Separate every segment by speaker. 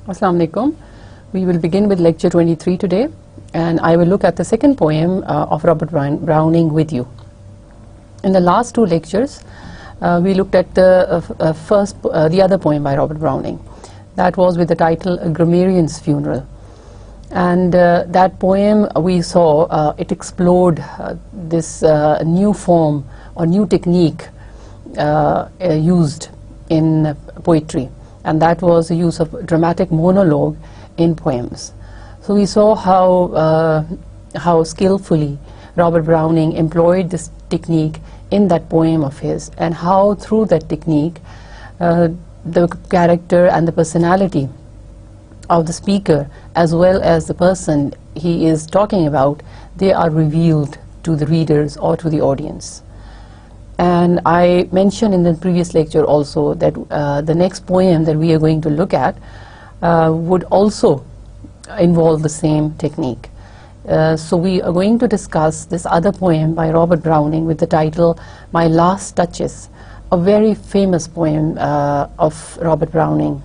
Speaker 1: Assalamu alaikum. We will begin with lecture 23 today, and I will look at the second poem of Robert Browning with you. In the last two lectures, we looked at the other poem by Robert Browning. That was with the title A Grammarian's Funeral. And that poem, we saw it explored this new form or new technique used in poetry, and that was the use of dramatic monologue in poems. So we saw how skillfully Robert Browning employed this technique in that poem of his, and how through that technique the character and the personality of the speaker as well as the person he is talking about, they are revealed to the readers or to the audience. And I mentioned in the previous lecture also that the next poem that we are going to look at would also involve the same technique. So we are going to discuss this other poem by Robert Browning with the title My Last Touches, a very famous poem of Robert Browning,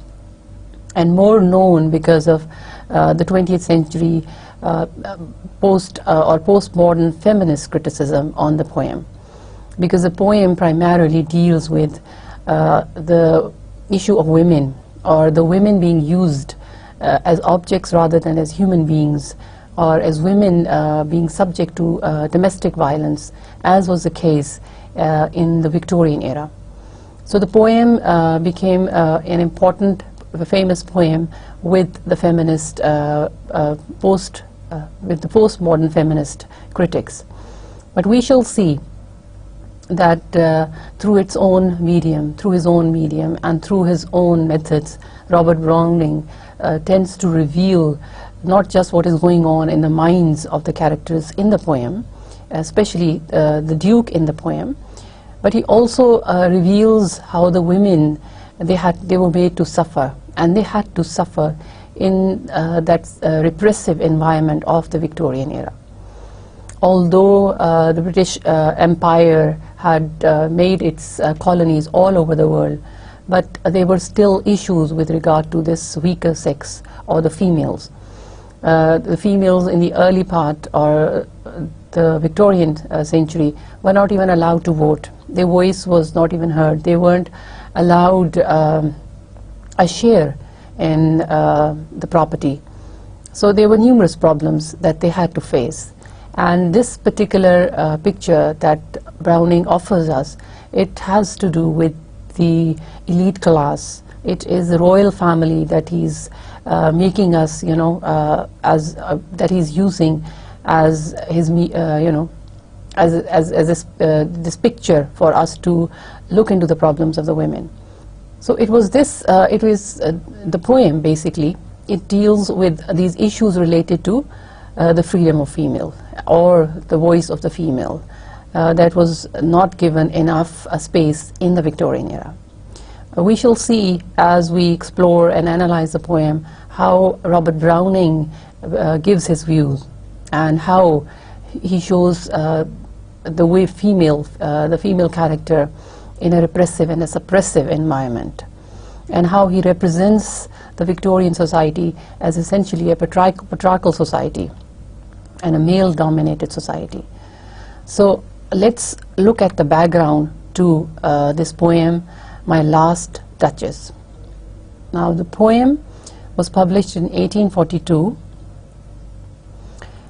Speaker 1: and more known because of the 20th century postmodern feminist criticism on the poem, because the poem primarily deals with the issue of women, or the women being used as objects rather than as human beings, or as women being subject to domestic violence, as was the case in the Victorian era. So the poem became an important, famous poem with the feminist with the postmodern feminist critics. But we shall see that through its own medium, through his own medium, and through his own methods, Robert Browning tends to reveal not just what is going on in the minds of the characters in the poem, especially the Duke in the poem, but he also reveals how the women, they were made to suffer, and they had to suffer in that repressive environment of the Victorian era. Although the British Empire had made its colonies all over the world, but there were still issues with regard to this weaker sex, or the females. The females in the early part, or the Victorian century, were not even allowed to vote. Their voice was not even heard. They weren't allowed a share in the property. So there were numerous problems that they had to face. And this particular picture that Browning offers us, it has to do with the elite class. It is the royal family that he's making us, that he's using as his, as this picture for us to look into the problems of the women. So it was this, the poem basically, it deals with these issues related to the freedom of female, or the voice of the female, that was not given enough space in the Victorian era. We shall see, as we explore and analyze the poem, how Robert Browning gives his views, and how he shows the way the female character in a repressive and a suppressive environment, and how he represents the Victorian society as essentially a patriarchal society and a male-dominated society. So let's look at the background to this poem, My Last Touches. Now, the poem was published in 1842,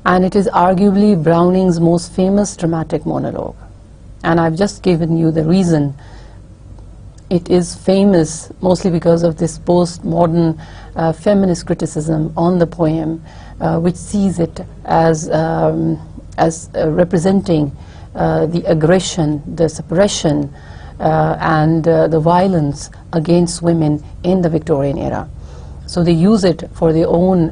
Speaker 1: and it is arguably Browning's most famous dramatic monologue. And I've just given you the reason it is famous, mostly because of this postmodern feminist criticism on the poem, which sees it as representing the aggression, the suppression, and the violence against women in the Victorian era. So they use it for their own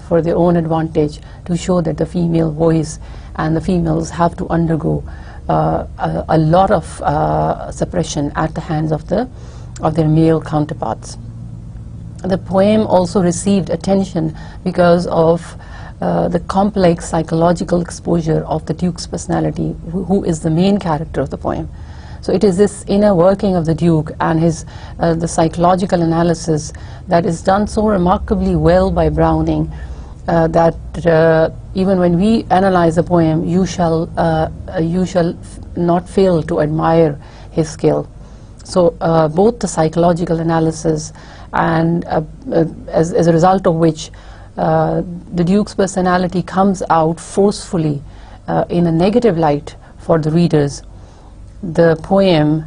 Speaker 1: for their own advantage, to show that the female voice and the females have to undergo a lot of suppression at the hands of their male counterparts. The poem also received attention because of the complex psychological exposure of the Duke's personality, who is the main character of the poem. So it is this inner working of the Duke and his the psychological analysis that is done so remarkably well by Browning that even when we analyze the poem, you shall not fail to admire his skill. So both the psychological analysis and as a result of which the Duke's personality comes out forcefully in a negative light for the readers. The poem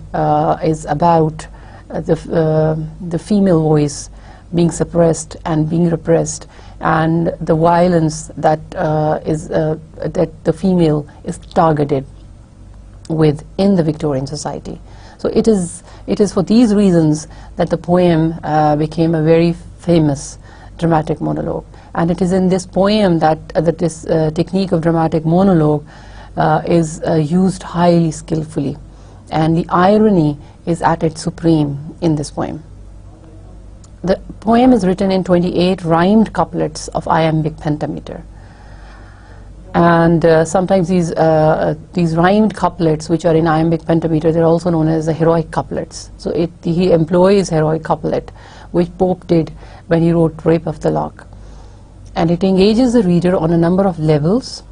Speaker 1: is about the female voice being suppressed and being repressed, and the violence that that the female is targeted with in the Victorian society. So it is for these reasons that the poem became a very famous dramatic monologue, and it is in this poem that this technique of dramatic monologue is used highly skillfully, and the irony is at its supreme in this poem. The poem is written in 28 rhymed couplets of iambic pentameter, and sometimes these rhymed couplets which are in iambic pentameter, they're also known as the heroic couplets. So he employs heroic couplet, which Pope did when he wrote Rape of the Lock, and it engages the reader on a number of levels: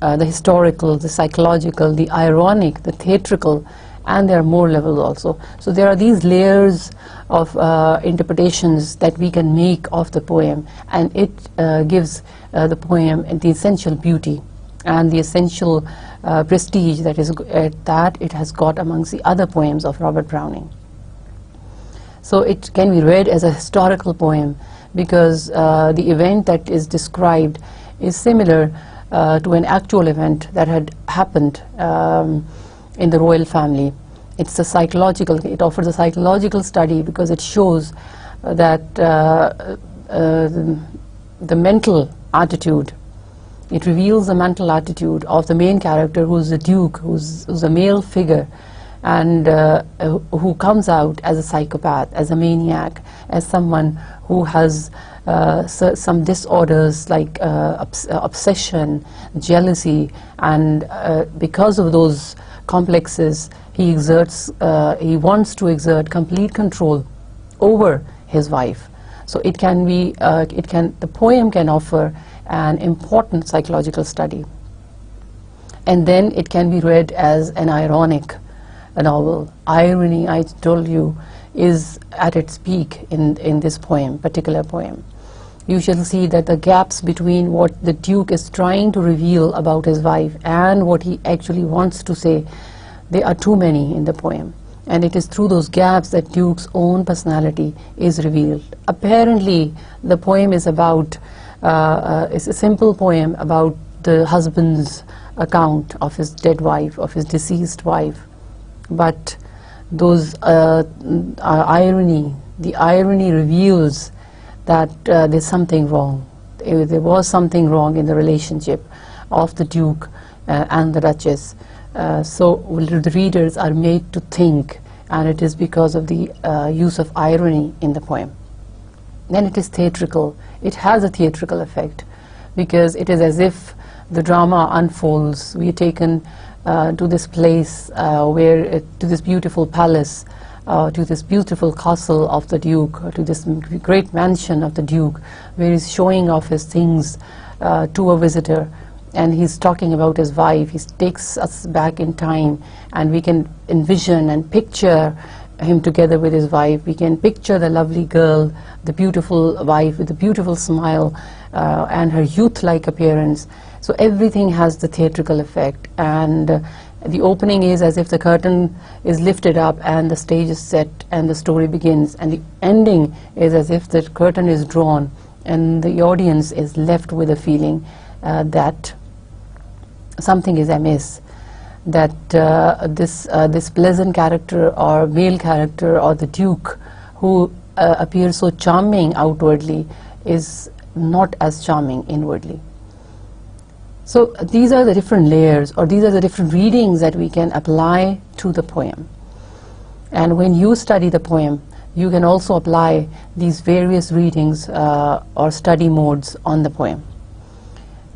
Speaker 1: the historical, the psychological, the ironic, the theatrical, and there are more levels also. So there are these layers of interpretations that we can make of the poem, and it gives the poem the essential beauty and the essential prestige that it has got amongst the other poems of Robert Browning. So it can be read as a historical poem because the event that is described is similar to an actual event that had happened in the royal family. It offers a psychological study because it shows that the mental attitude, it reveals the mental attitude of the main character, who's the Duke, who's a male figure, and who comes out as a psychopath, as a maniac, as someone who has some disorders like obsession, jealousy, and because of those complexes, he wants to exert complete control over his wife. So the poem can offer an important psychological study, and then it can be read as an ironic novel. Irony, I told you, is at its peak in this particular poem. You shall see that the gaps between what the Duke is trying to reveal about his wife and what he actually wants to say, there are too many in the poem, and it is through those gaps that Duke's own personality is revealed. Apparently the poem is about it's a simple poem about the husband's account of his dead wife, of his deceased wife, but those the irony reveals that there's something wrong. There was something wrong in the relationship of the Duke and the Duchess. So the readers are made to think, and it is because of the use of irony in the poem. Then it is theatrical. It has a theatrical effect because it is as if the drama unfolds. We are taken to this place to this beautiful palace, to this beautiful castle of the Duke, to this great mansion of the Duke, where he's showing off his things to a visitor, and he's talking about his wife. He takes us back in time, and we can envision and picture him together with his wife. We can picture the lovely girl, the beautiful wife with the beautiful smile and her youth-like appearance. So everything has the theatrical effect, and the opening is as if the curtain is lifted up and the stage is set and the story begins, and the ending is as if the curtain is drawn and the audience is left with a feeling that something is amiss, that this pleasant character or male character or the Duke, who appears so charming outwardly, is not as charming inwardly. So these are the different layers, or these are the different readings that we can apply to the poem. And when you study the poem, you can also apply these various readings or study modes on the poem.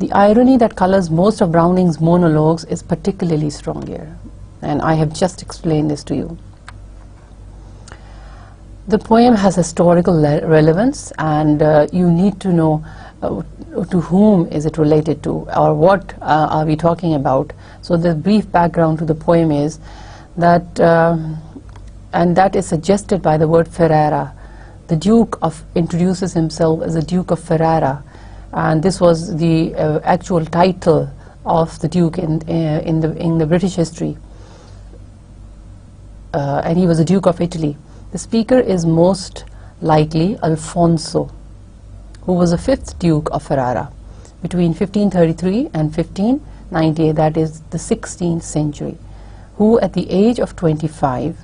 Speaker 1: The irony that colors most of Browning's monologues is particularly strong here. and I have just explained this to you. The poem has historical relevance, and you need to know to whom is it related to, or what are we talking about. So the brief background to the poem is that, and that is suggested by the word Ferrara. The Duke introduces himself as the Duke of Ferrara, and this was the actual title of the Duke in the British history, and he was the Duke of Italy. The speaker is most likely Alfonso, who was the 5th Duke of Ferrara between 1533 and 1598, that is the 16th century, who at the age of 25,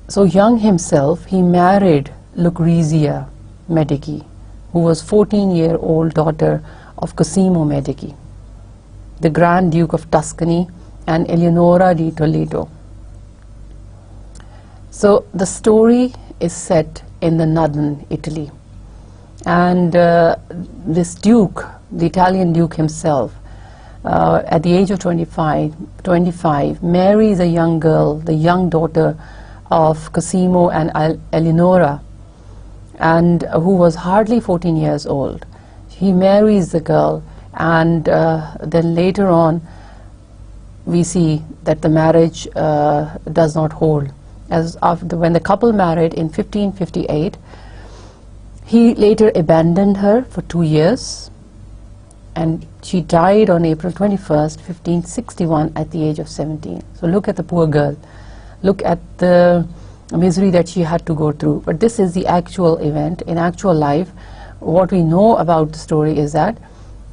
Speaker 1: so young himself, he married Lucrezia Medici, who was 14-year-old daughter of Cosimo Medici, the Grand Duke of Tuscany, and Eleonora di Toledo. So the story is set in the northern Italy, and this Duke, the Italian Duke himself, at the age of 25, marries a young girl, the young daughter of Cosimo and Eleonora, and who was hardly 14 years old. He marries the girl, and then later on we see that the marriage does not hold. As after, when the couple married in 1558, he later abandoned her for 2 years, and she died on April 21st, 1561 at the age of 17. So look at the poor girl. Look at the misery that she had to go through. But this is the actual event. In actual life, what we know about the story is that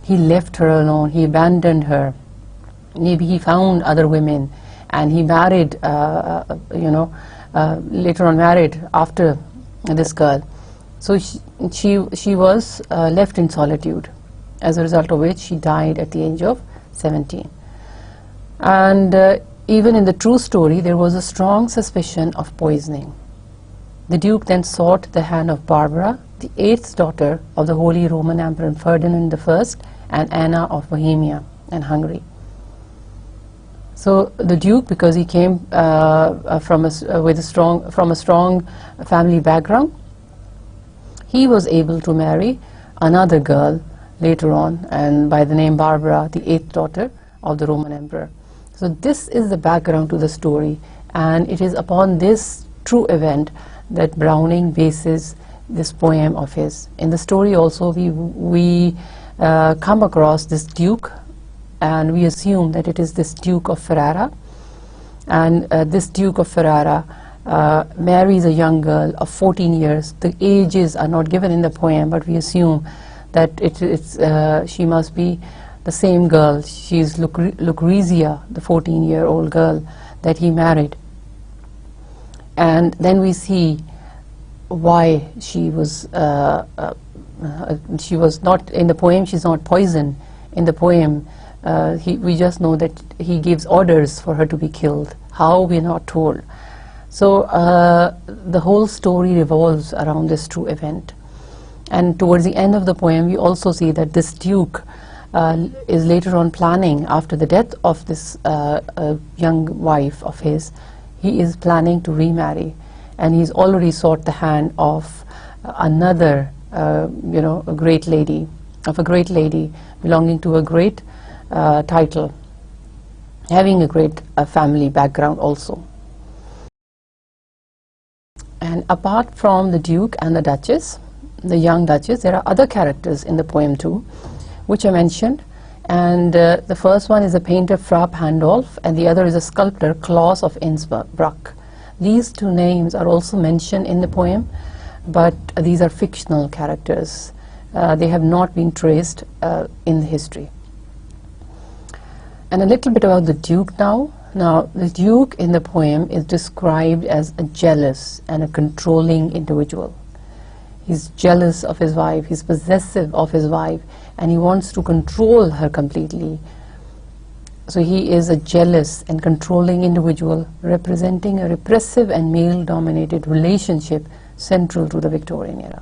Speaker 1: he left her alone, he abandoned her. Maybe he found other women, and he married, later on married after this girl. So she was left in solitude, as a result of which she died at the age of 17. And even in the true story, there was a strong suspicion of poisoning. The Duke then sought the hand of Barbara, the 8th daughter of the Holy Roman Emperor Ferdinand I, and Anna of Bohemia and Hungary. So the Duke, because he came from a strong family background, he was able to marry another girl later on, and by the name Barbara, the 8th daughter of the Roman Emperor. So this is the background to the story, and it is upon this true event that Browning bases this poem of his. In the story also we come across this Duke, and we assume that it is this Duke of Ferrara, and this Duke of Ferrara marries a young girl of 14 years. The ages are not given in the poem, but we assume that she must be the same girl. She is Lucrezia, the 14-year-old girl that he married. And then we see why she was not in the poem. She's not poisoned in the poem. We just know that he gives orders for her to be killed. How, we're not told. So the whole story revolves around this true event. And towards the end of the poem, we also see that this Duke is later on planning, after the death of this young wife of his, he is planning to remarry, and he's already sought the hand of another, a great lady, belonging to a great title, having a great family background also. And apart from the Duke and the Duchess, the young Duchess, there are other characters in the poem too, which I mentioned, and the first one is a painter, Fra Pandolf, and the other is a sculptor, Claus of Innsbruck. These two names are also mentioned in the poem, but these are fictional characters. They have not been traced in the history. And a little bit about the Duke now. Now, the Duke in the poem is described as a jealous and a controlling individual. He's jealous of his wife, he's possessive of his wife, and he wants to control her completely. So he is a jealous and controlling individual, representing a repressive and male-dominated relationship central to the Victorian era.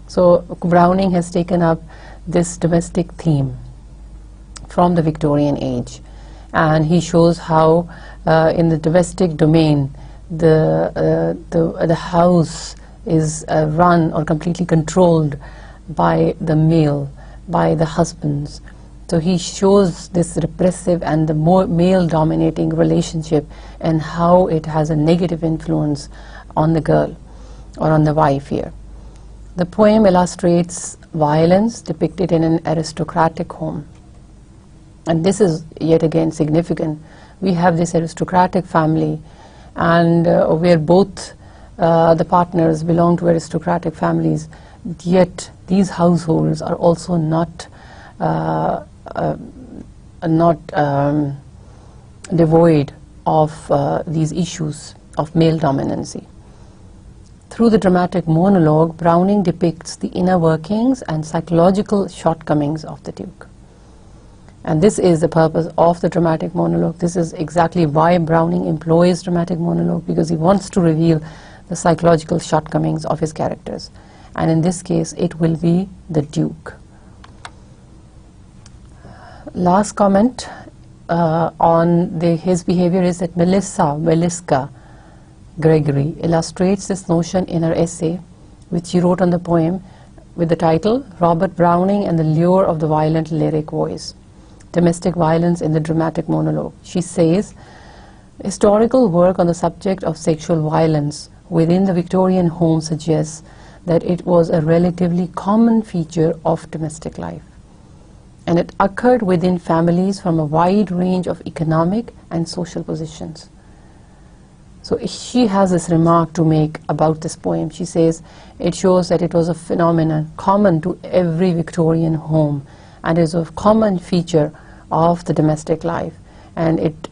Speaker 1: So Browning has taken up this domestic theme from the Victorian age, and he shows how in the domestic domain the house is run or completely controlled by the male, by the husbands. So he shows this repressive and the more male dominating relationship and how it has a negative influence on the girl or on the wife here. The poem illustrates violence depicted in an aristocratic home. And this is yet again significant. We have this aristocratic family, and where both the partners belong to aristocratic families, yet these households are also not devoid of these issues of male dominancy. Through the dramatic monologue, Browning depicts the inner workings and psychological shortcomings of the Duke. And this is the purpose of the dramatic monologue. This is exactly why Browning employs dramatic monologue, because he wants to reveal the psychological shortcomings of his characters. And in this case, it will be the Duke. Last comment on his behavior is that Meliska Gregory illustrates this notion in her essay, which she wrote on the poem with the title Robert Browning and the Lure of the Violent Lyric Voice, Domestic Violence in the Dramatic Monologue. She says, historical work on the subject of sexual violence within the Victorian home suggests that it was a relatively common feature of domestic life, and it occurred within families from a wide range of economic and social positions. So she has this remark to make about this poem. She says it shows that it was a phenomenon common to every Victorian home and is a common feature of the domestic life, and it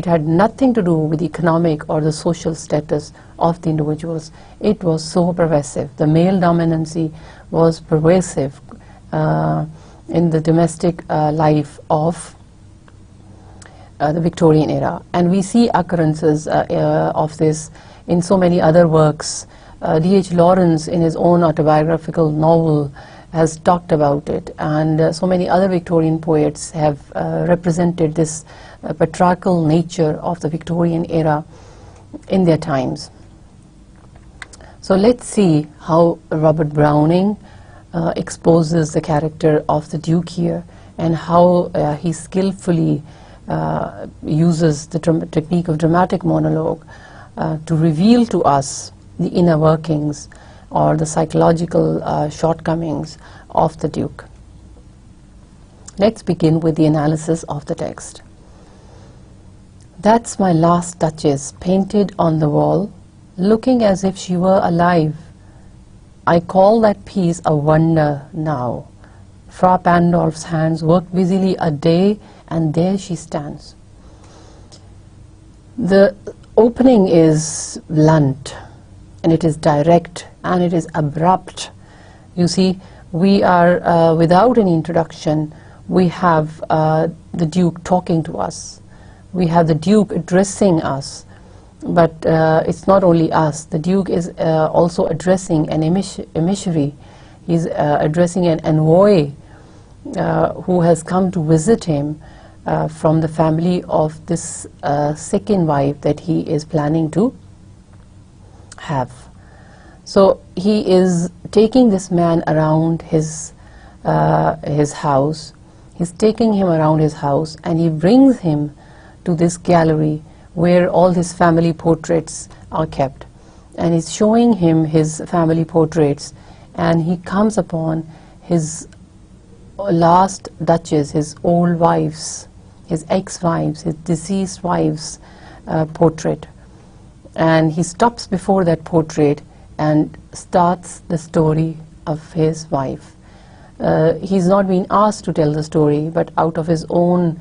Speaker 1: had nothing to do with the economic or the social status of the individuals. It was so pervasive. The male dominancy was pervasive in the domestic life of the Victorian era, and we see occurrences of this in so many other works. D.H. Lawrence, in his own autobiographical novel, has talked about it, and so many other Victorian poets have represented this patriarchal nature of the Victorian era in their times. So let's see how Robert Browning exposes the character of the Duke here, and how he skillfully uses the technique of dramatic monologue to reveal to us the inner workings or the psychological shortcomings of the Duke. Let's begin with the analysis of the text. That's my last Duchess painted on the wall, looking as if she were alive. I call that piece a wonder now. Fra Pandolf's hands worked busily a day, and there she stands. The opening is blunt, and it is direct, and it is abrupt. You see, we are without an introduction. We have the Duke talking to us. We have the Duke addressing us, but it's not only us. The Duke is also addressing an emissary. He's addressing an envoy who has come to visit him from the family of this second wife that he is planning to have. So he is taking this man around his house. He's taking him around his house, and he brings him to this gallery where all his family portraits are kept, and he's showing him his family portraits, and he comes upon his last Duchess, his old wives, his ex-wives, his deceased wives' portrait, and he stops before that portrait and starts the story of his wife. He's not being asked to tell the story, but out of his own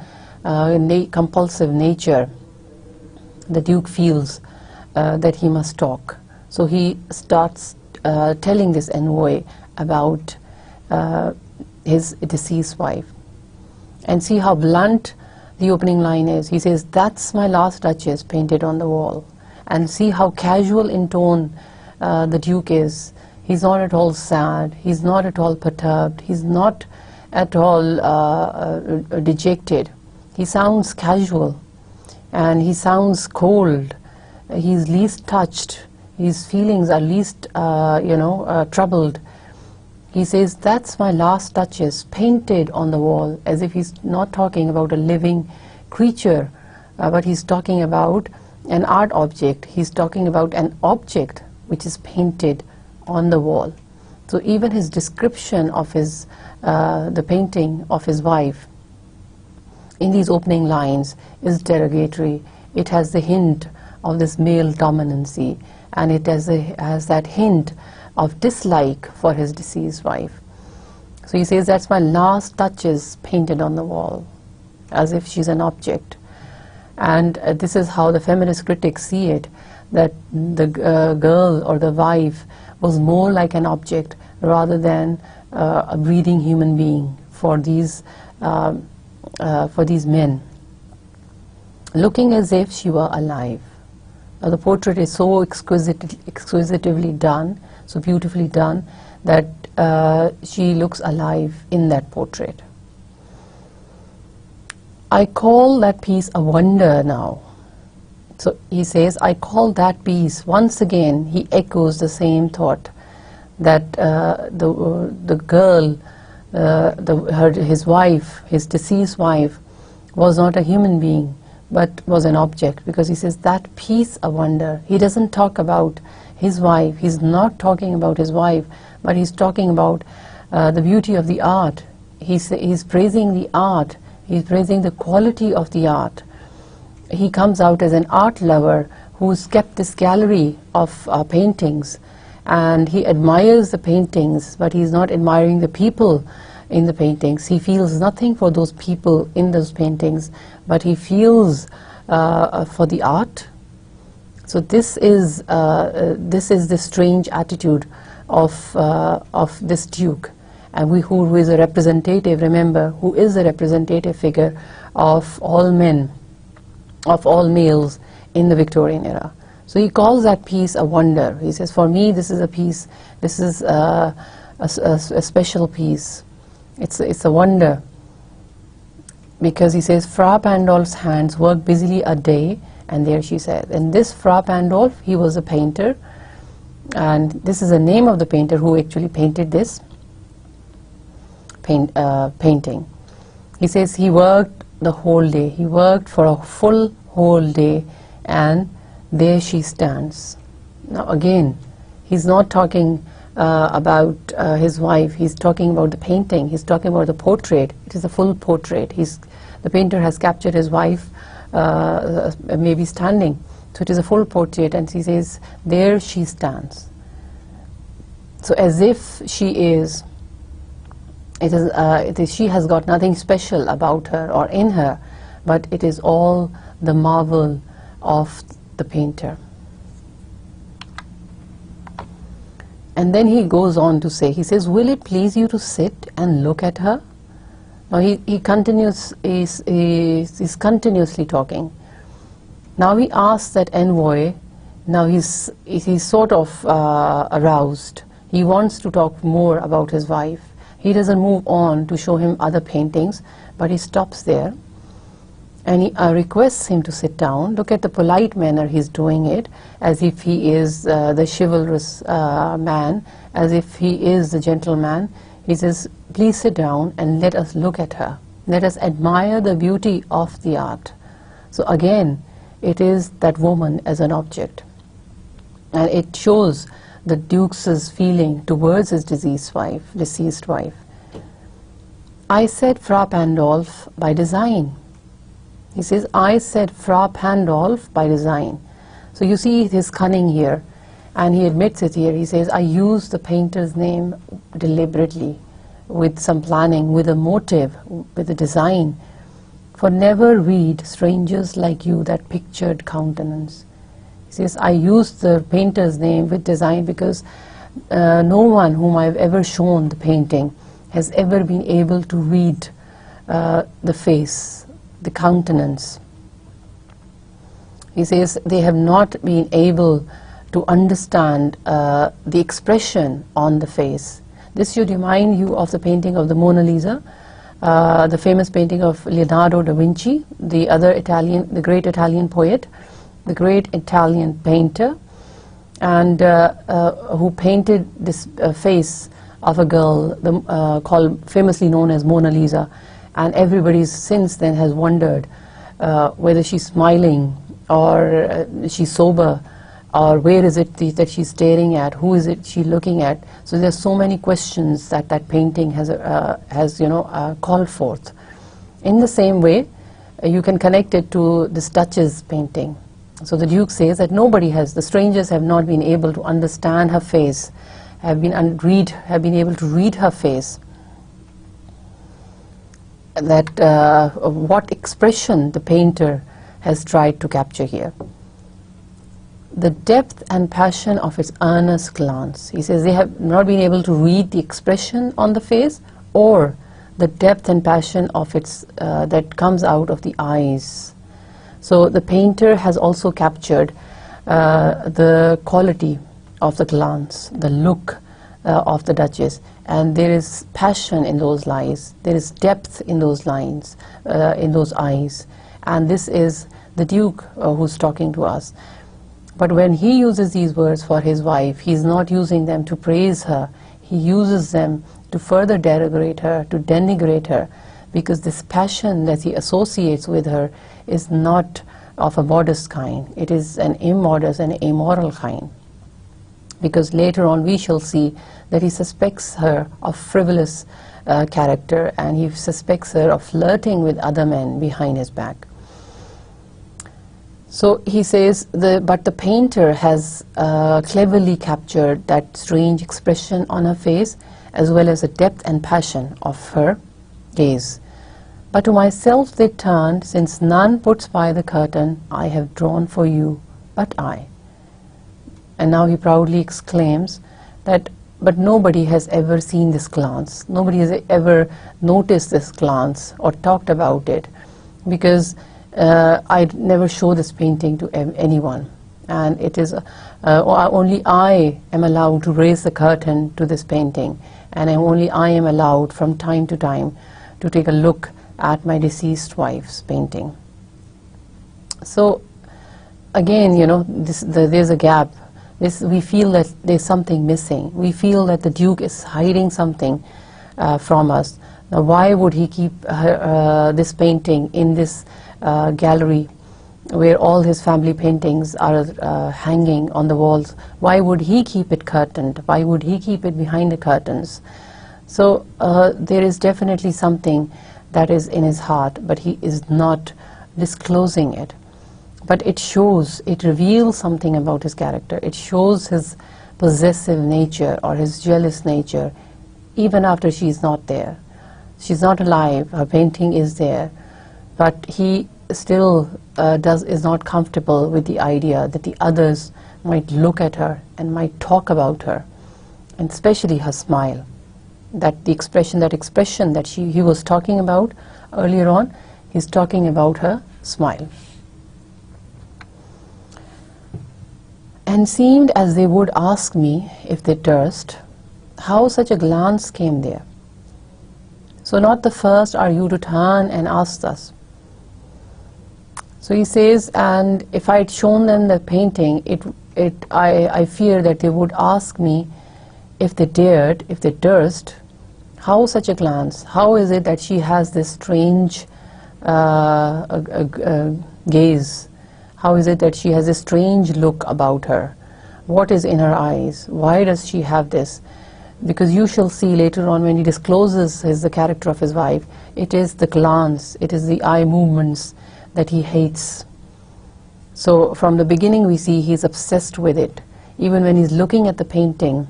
Speaker 1: compulsive nature, the Duke feels that he must talk. So he starts telling this envoy about his deceased wife. And see how blunt the opening line is. He says, "That's my last Duchess painted on the wall." And see how casual in tone the Duke is. He's not at all sad. He's not at all perturbed. He's not at all dejected. He sounds casual and he sounds cold. He's least touched. His feelings are least, troubled. He says, that's my last touches, painted on the wall, as if he's not talking about a living creature, but he's talking about an art object. He's talking about an object which is painted on the wall. So even his description of the painting of his wife in these opening lines is derogatory. It has the hint of this male dominancy, and it has that hint of dislike for his deceased wife. So he says, that's my last touches painted on the wall, as if she's an object. And this is how the feminist critics see it, that the girl or the wife was more like an object rather than a breathing human being for these men, looking as if she were alive. The portrait is so exquisitively done, so beautifully done, that she looks alive in that portrait. I call that piece a wonder now. So he says, I call that piece, once again he echoes the same thought, that the girl, his wife, his deceased wife, was not a human being, but was an object, because he says that piece a wonder. He doesn't talk about his wife, he's not talking about his wife, but he's talking about the beauty of the art. He's praising the art, he's praising the quality of the art. He comes out as an art lover who's kept this gallery of paintings, and he admires the paintings, but he's not admiring the people in the paintings. He feels nothing for those people in those paintings, but he feels for the art. So this is the strange attitude of this Duke, and who is a representative, remember, who is a representative figure of all men, of all males in the Victorian era. So he calls that piece a wonder. He says, for me this is a piece, this is a special piece. It's a wonder, because he says, Fra Pandolf's hands worked busily a day, and there she said. And this Fra Pandolf, he was a painter, and this is the name of the painter who actually painted this painting. He says he worked the whole day. He worked for a full whole day, and there she stands. Now again, he's not talking about his wife. He's talking about the painting. He's talking about the portrait. It is a full portrait. The painter has captured his wife maybe standing. So it is a full portrait, and he says, there she stands. So as if she is, she has got nothing special about her or in her, but it is all the marvel of the painter. And then he goes on to say, he says, will it please you to sit and look at her? Now he continues, he's continuously talking. Now he asks that envoy, now he's sort of aroused. He wants to talk more about his wife. He doesn't move on to show him other paintings, but he stops there. And he requests him to sit down. Look at the polite manner he's doing it, as if he is the chivalrous man, as if he is the gentleman. He says, please sit down and let us look at her. Let us admire the beauty of the art. So again, it is that woman as an object. And it shows the Duke's feeling towards his deceased wife. I said Fra Pandolf by design. He says, I said Fra Pandolf by design. So you see his cunning here, and he admits it here. He says, I used the painter's name deliberately, with some planning, with a motive, with a design. For never read strangers like you that pictured countenance. He says, I used the painter's name with design because no one whom I've ever shown the painting has ever been able to read the face, the countenance. He says they have not been able to understand the expression on the face. This should remind you of the painting of the Mona Lisa, the famous painting of Leonardo da Vinci, the great Italian poet, the great Italian painter, and who painted this face of a girl famously known as Mona Lisa, and everybody since then has wondered whether she's smiling or she's sober, or where is it that she's staring at, who is it she looking at. So there's so many questions that painting has called forth. In the same way, you can connect it to this Duchess painting. So the Duke says that the strangers have not been able to understand her face, have been able to read her face, that what expression the painter has tried to capture here. The depth and passion of its earnest glance. He says they have not been able to read the expression on the face or the depth and passion of its that comes out of the eyes. So the painter has also captured the quality of the glance, the look of the Duchess, and there is passion in those lines, there is depth in those lines, in those eyes, and this is the Duke who's talking to us. But when he uses these words for his wife, he's not using them to praise her, he uses them to further denigrate her, because this passion that he associates with her is not of a modest kind, it is an immodest and immoral kind. Because later on we shall see that he suspects her of frivolous character, and he suspects her of flirting with other men behind his back. So he says, but the painter has cleverly captured that strange expression on her face, as well as the depth and passion of her gaze. But to myself they turned, since none puts by the curtain I have drawn for you but I. And now he proudly exclaims that, but nobody has ever seen this glance, nobody has ever noticed this glance or talked about it, because I never show this painting to anyone, and it is only I am allowed to raise the curtain to this painting, and only I am allowed from time to time to take a look at my deceased wife's painting. So again, there's a gap. We feel that there's something missing. We feel that the Duke is hiding something from us. Now, why would he keep this painting in this gallery where all his family paintings are hanging on the walls? Why would he keep it curtained? Why would he keep it behind the curtains? So there is definitely something that is in his heart, but he is not disclosing it. But it shows, it reveals something about his character. It shows his possessive nature or his jealous nature, even after she's not there. She's not alive, her painting is there, but he still is not comfortable with the idea that the others might look at her and might talk about her, and especially her smile. That expression that he was talking about earlier on, he's talking about her smile. And seemed as they would ask me, if they durst, how such a glance came there. So not the first are you to turn and ask us. So he says, and if I had shown them the painting, I fear that they would ask me, if they dared, if they durst, how such a glance, how is it that she has this strange gaze, how is it that she has a strange look about her, what is in her eyes, why does she have this? Because you shall see later on when he discloses the character of his wife, it is the glance, it is the eye movements that he hates. So from the beginning we see he's obsessed with it. Even when he's looking at the painting,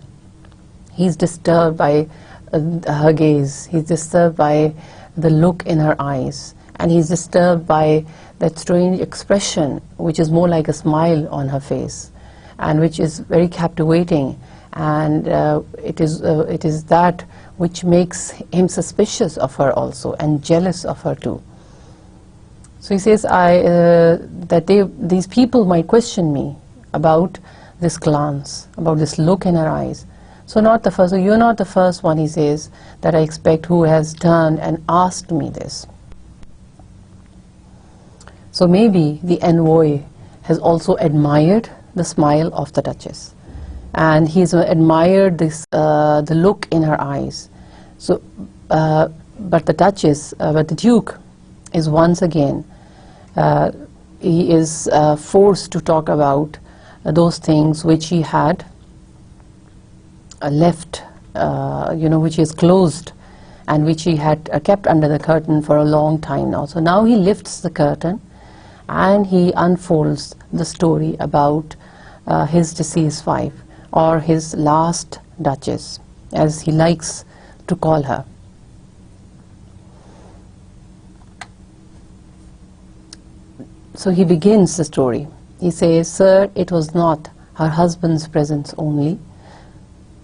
Speaker 1: he's disturbed by her gaze, he's disturbed by the look in her eyes, and he's disturbed by that strange expression which is more like a smile on her face, and which is very captivating, and it is that which makes him suspicious of her also, and jealous of her too. So he says that these people might question me about this glance, about this look in her eyes, So not the first, so you're not the first one, he says, that I expect who has turned and asked me this. So maybe the envoy has also admired the smile of the Duchess, and he's admired this, the look in her eyes. So, but the Duchess, but the Duke is once again, he is forced to talk about those things which he had left, which is closed and which he had kept under the curtain for a long time now. So now he lifts the curtain and he unfolds the story about his deceased wife, or his last Duchess, as he likes to call her. So he begins the story. He says, "Sir, it was not her husband's presence only.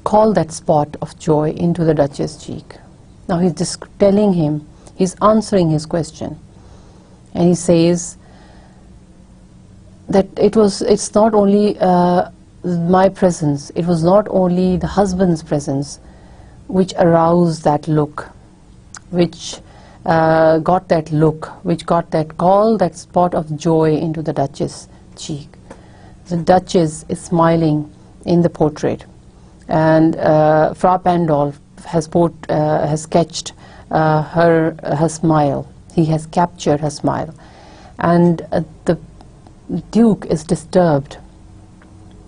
Speaker 1: Call that spot of joy into the Duchess' cheek." Now he's just telling him, he's answering his question. And he says that it's not only my presence, it was not only the husband's presence which aroused that look, which got that look, which got that call, that spot of joy into the Duchess' cheek. The Duchess is smiling in the portrait, and Fra Pandolf has sketched her smile. He has captured her smile, and the Duke is disturbed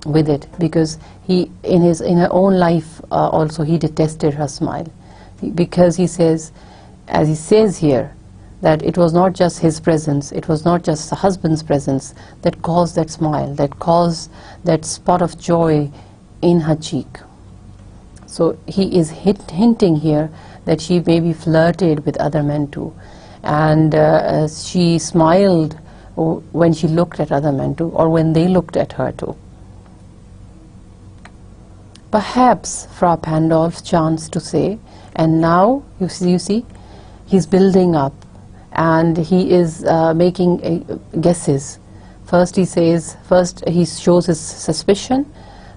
Speaker 1: with it, because he in her own life also he detested her smile, because he says, as he says here, that it was not just his presence, it was not just the husband's presence that caused that smile, that caused that spot of joy in her cheek. So he is hinting here that she maybe flirted with other men too, and she smiled when she looked at other men too, or when they looked at her too. Perhaps Fra Pandolf chanced to say, and now you see he's building up, and he is making guesses. First he shows his suspicion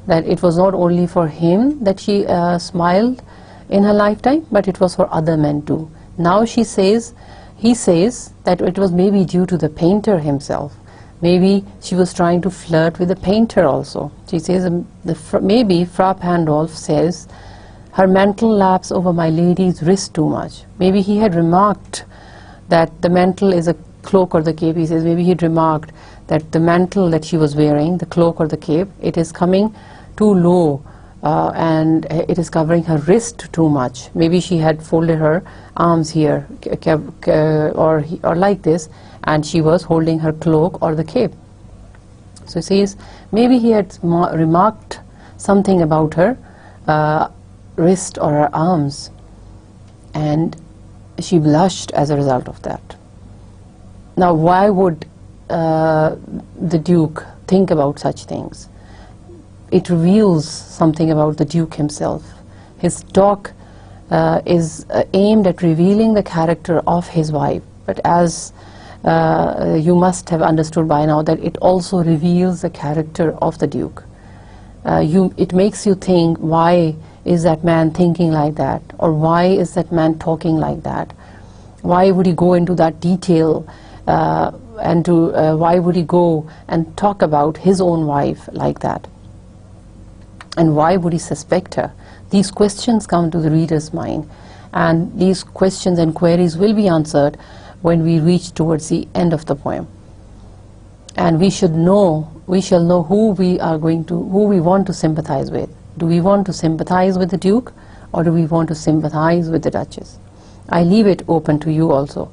Speaker 1: that it was not only for him that she smiled in her lifetime, but it was for other men too. Now he says that it was maybe due to the painter himself. Maybe she was trying to flirt with the painter also. She says, maybe Fra Pandolf says, her mantle laps over my lady's wrist too much. Maybe he had remarked that the mantle is a cloak or the cape. He says maybe he'd remarked that the mantle that she was wearing, the cloak or the cape, it is coming too low, and it is covering her wrist too much. Maybe she had folded her arms here, or like this, and she was holding her cloak or the cape. So he says maybe he had remarked something about her wrist or her arms, and she blushed as a result of that. Now why would the Duke think about such things? It reveals something about the Duke himself. His talk is aimed at revealing the character of his wife, but as you must have understood by now, that it also reveals the character of the Duke. It makes you think, why is that man thinking like that, or why is that man talking like that? Why would he go into that detail, and why would he go and talk about his own wife like that? And why would he suspect her? These questions come to the reader's mind, and these questions and queries will be answered when we reach towards the end of the poem. And we shall know who we want to sympathize with. Do we want to sympathize with the Duke, or do we want to sympathize with the Duchess? I leave it open to you also.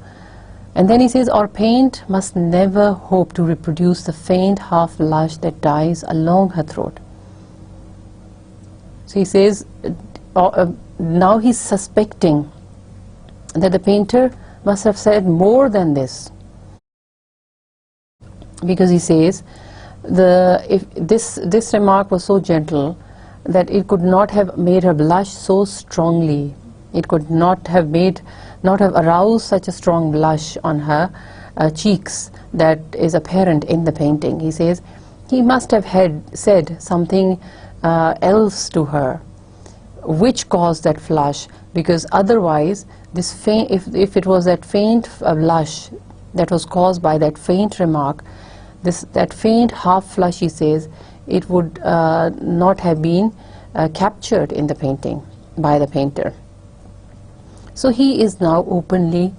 Speaker 1: And then he says, our paint must never hope to reproduce the faint half blush that dies along her throat. So he says, now he's suspecting that the painter must have said more than this, because he says if this remark was so gentle that it could not have made her blush so strongly. It could not have aroused such a strong blush on her cheeks that is apparent in the painting. He says he must have said something else to her, which caused that flush, because otherwise this faint, if it was that faint blush that was caused by that faint remark, that faint half flush, he says, it would not have been captured in the painting by the painter. So he is now openly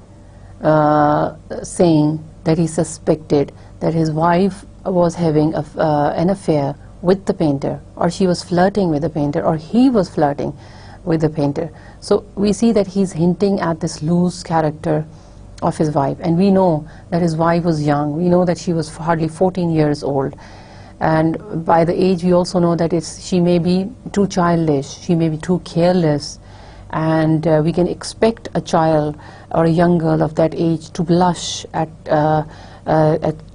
Speaker 1: saying that he suspected that his wife was having an affair with the painter, or she was flirting with the painter, or he was flirting with the painter. So we see that he's hinting at this loose character of his wife, and we know that his wife was young. We know that she was hardly 14 years old, and by the age we also know that she may be too childish, she may be too careless, and we can expect a child or a young girl of that age to blush at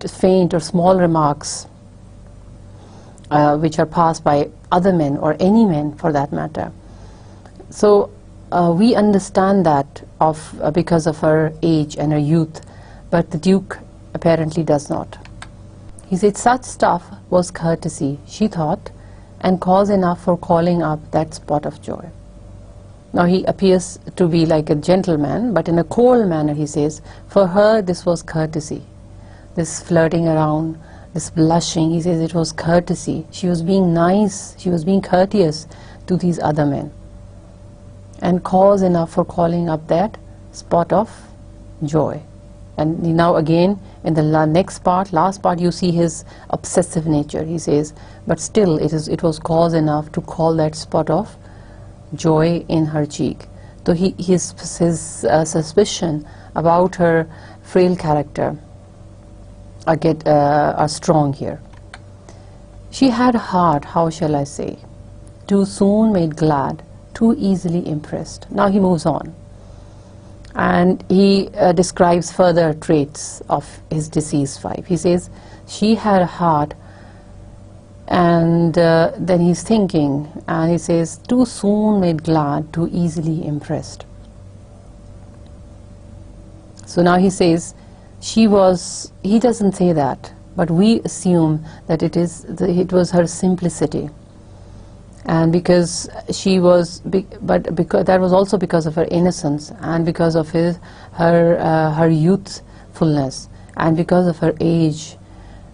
Speaker 1: faint or small remarks which are passed by other men, or any men for that matter. So we understand that because of her age and her youth, but the Duke apparently does not. He said such stuff was courtesy, she thought, and cause enough for calling up that spot of joy. Now he appears to be like a gentleman, but in a cold manner he says, for her this was courtesy. This flirting around, this blushing, he says it was courtesy. She was being nice, she was being courteous to these other men, and cause enough for calling up that spot of joy. And now again in the last part, you see his obsessive nature. He says, but still it was cause enough to call that spot of joy in her cheek. So his suspicion about her frail character are strong here. She had a heart, how shall I say, too soon made glad, too easily impressed. Now he moves on, and he describes further traits of his deceased wife. He says she had a heart, and then he's thinking, and he says too soon made glad, too easily impressed. So now he says he doesn't say that, but we assume that it was her simplicity, and because that was also because of her innocence, and because of her youthfulness, and because of her age,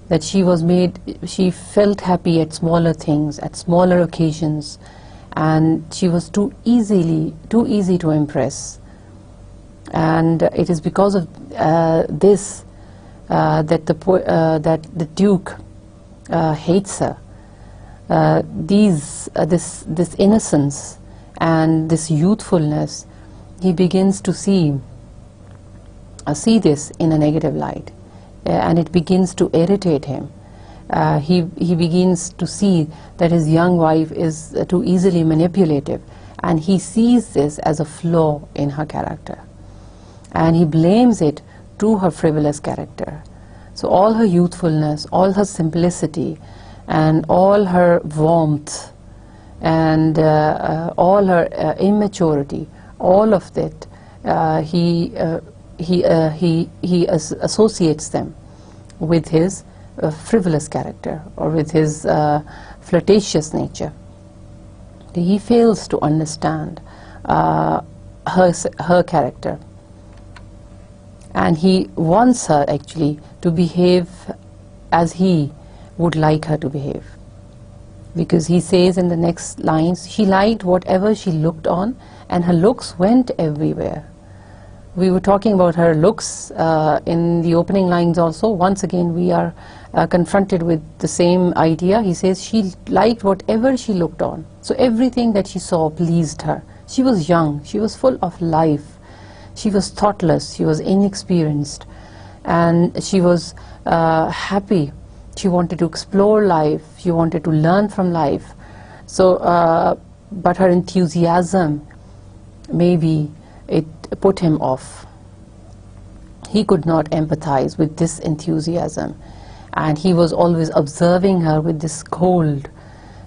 Speaker 1: that she felt happy at smaller things, at smaller occasions, and she was too easy to impress. And it is because of this that the Duke hates her. This innocence and this youthfulness, he begins to see this in a negative light, and it begins to irritate him. He begins to see that his young wife is too easily manipulative, and he sees this as a flaw in her character, and he blames it to her frivolous character. So all her youthfulness, all her simplicity, and all her warmth, and all her immaturity, all of that, he associates them with his frivolous character, or with his flirtatious nature. He fails to understand her character, and he wants her actually to behave as he would like her to behave, because he says in the next lines, she liked whatever she looked on, and her looks went everywhere. We were talking about her looks in the opening lines also. Once again we are confronted with the same idea. He says she liked whatever she looked on, so everything that she saw pleased her. She was young, she was full of life, she was thoughtless, she was inexperienced, and she was happy. She wanted to explore life, she wanted to learn from life. So but her enthusiasm, maybe it put him off. He could not empathize with this enthusiasm, and he was always observing her with this cold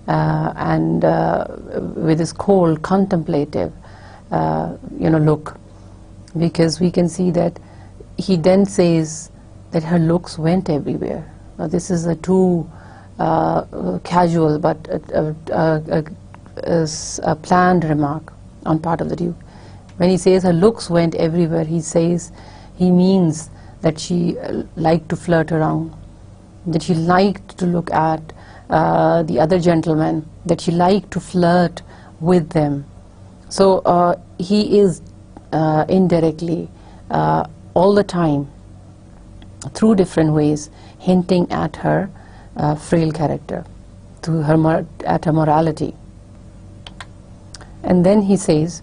Speaker 1: and with this cold contemplative look, because we can see that he then says that her looks went everywhere. Now this is a too casual but is a planned remark on part of the Duke. When he says her looks went everywhere, he means that she liked to flirt around, that she liked to look at the other gentlemen, that she liked to flirt with them. So he is indirectly all the time, through different ways, hinting at her frail character, at her morality. And then he says,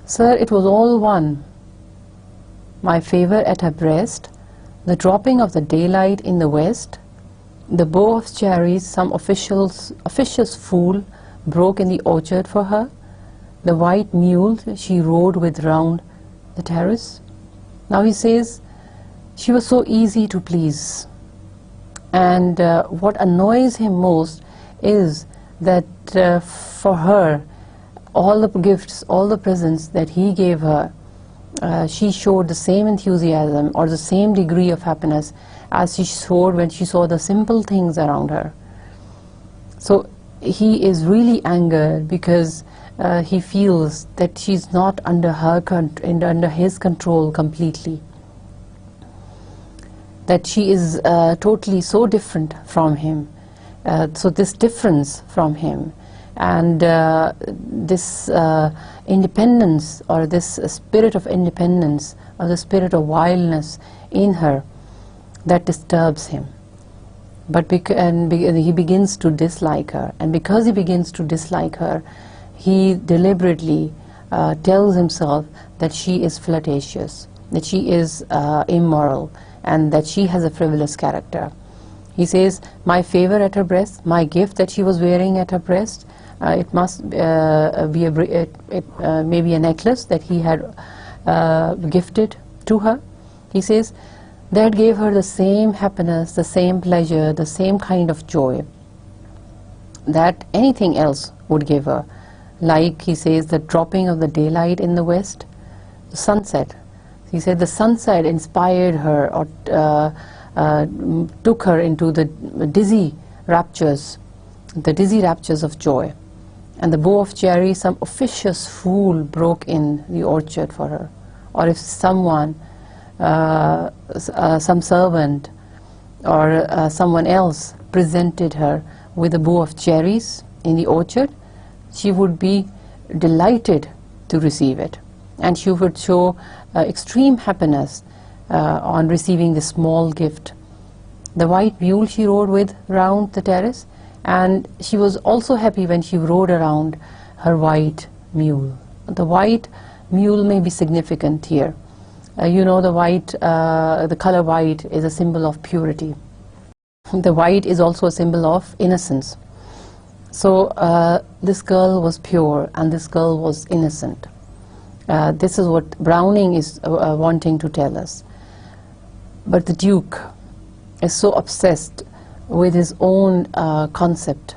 Speaker 1: "Sir, it was all one, my favour at her breast, the dropping of the daylight in the west, the bough of cherries some officious fool broke in the orchard for her, the white mule she rode with round the terrace." Now he says, she was so easy to please, and what annoys him most is that for her, all the gifts, all the presents that he gave her, she showed the same enthusiasm or the same degree of happiness as she showed when she saw the simple things around her. So he is really angered because he feels that she's not under his control completely, that she is totally so different from him. So this difference from him and this independence, or this spirit of independence, or the spirit of wildness in her, that disturbs him. But he begins to dislike her, and because he begins to dislike her, he deliberately tells himself that she is flirtatious, that she is immoral, and that she has a frivolous character. He says, my favour at her breast, my gift that she was wearing at her breast, it must be maybe a necklace that he had gifted to her. He says, that gave her the same happiness, the same pleasure, the same kind of joy that anything else would give her. Like, he says, the dropping of the daylight in the west, the sunset. He said the sunset inspired her, or took her into the dizzy raptures of joy. And the bough of cherry, some officious fool broke in the orchard for her. Or if someone, some servant or someone else presented her with a bough of cherries in the orchard, she would be delighted to receive it, and she would show extreme happiness on receiving this small gift. The white mule she rode with round the terrace, and she was also happy when she rode around her white mule. The white mule may be significant here. You know, the color white is a symbol of purity. The white is also a symbol of innocence. So this girl was pure, and this girl was innocent. This is what Browning is wanting to tell us. But the Duke is so obsessed with his own concept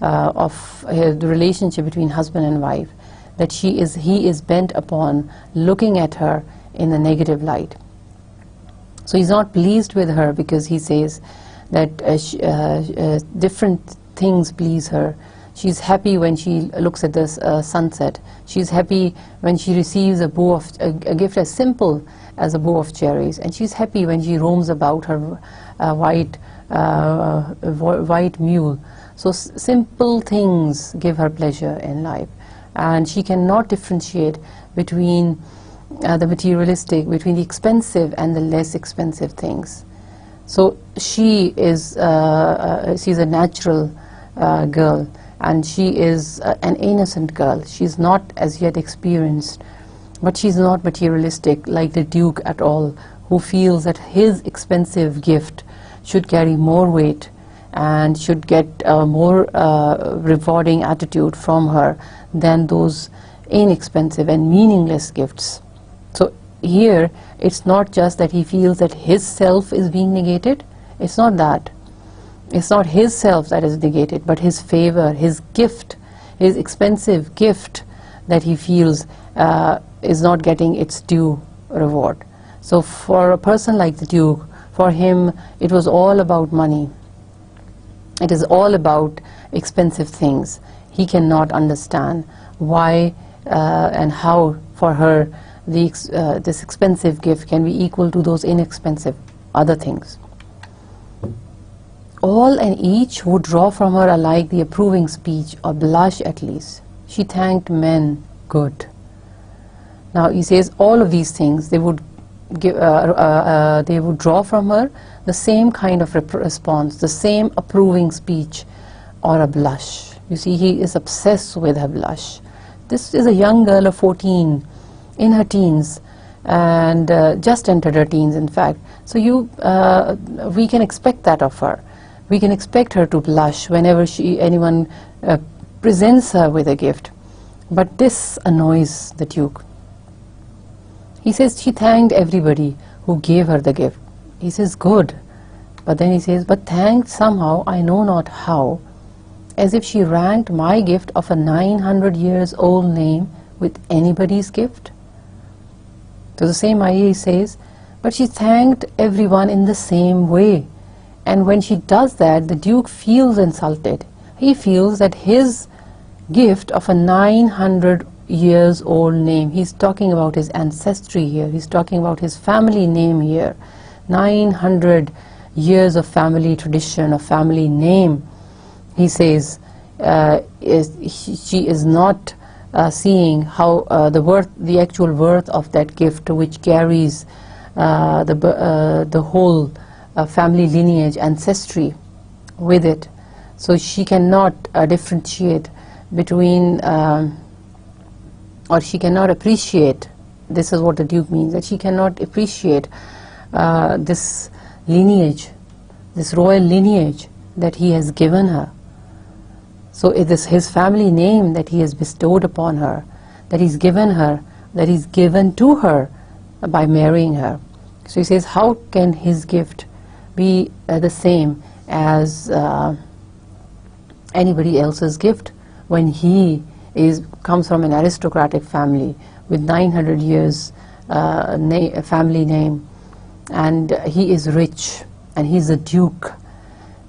Speaker 1: of the relationship between husband and wife that he is bent upon looking at her in a negative light. So he's not pleased with her because he says that different things please her. She's happy when she looks at this sunset. She's happy when she receives a gift as simple as a bough of cherries, and she's happy when she roams about her white mule. So simple things give her pleasure in life, and she cannot differentiate between the materialistic, between the expensive and the less expensive things. So she is she's a natural girl, and she is an innocent girl. She's not as yet experienced, but she's not materialistic like the Duke at all, who feels that his expensive gift should carry more weight and should get a more rewarding attitude from her than those inexpensive and meaningless gifts. So here it's not just that he feels that his self is being negated. It's not that. It's not his self that is negated, but his favor, his gift, his expensive gift that he feels is not getting its due reward. So for a person like the Duke, for him it was all about money. It is all about expensive things. He cannot understand why and how for her this expensive gift can be equal to those inexpensive other things. All and each would draw from her alike the approving speech, or blush at least. She thanked men good. Now he says all of these things, they would give, they would draw from her the same kind of response, the same approving speech, or a blush. You see, he is obsessed with her blush. This is a young girl of 14, in her teens, and just entered her teens, in fact. So we can expect that of her. We can expect her to blush whenever anyone presents her with a gift. But this annoys the Duke. He says she thanked everybody who gave her the gift. He says good, but then he says, but thanked somehow, I know not how, as if she ranked my gift of a 900 years old name with anybody's gift. So the same idea, he says, but she thanked everyone in the same way. And when she does that, the Duke feels insulted. He feels that his gift of a 900 years old name, he's talking about his ancestry here, he's talking about his family name here, 900 years of family tradition, of family name. He says she is not seeing how the actual worth of that gift, which carries the whole family lineage, ancestry with it. So she cannot differentiate between or she cannot appreciate, this is what the Duke means, that she cannot appreciate this lineage, this royal lineage that he has given her. So it is his family name that he has bestowed upon her, that he's given her, that he's given to her by marrying her. So he says, how can his gift be the same as anybody else's gift when he comes from an aristocratic family with 900 years family name, and he is rich, and he's a duke,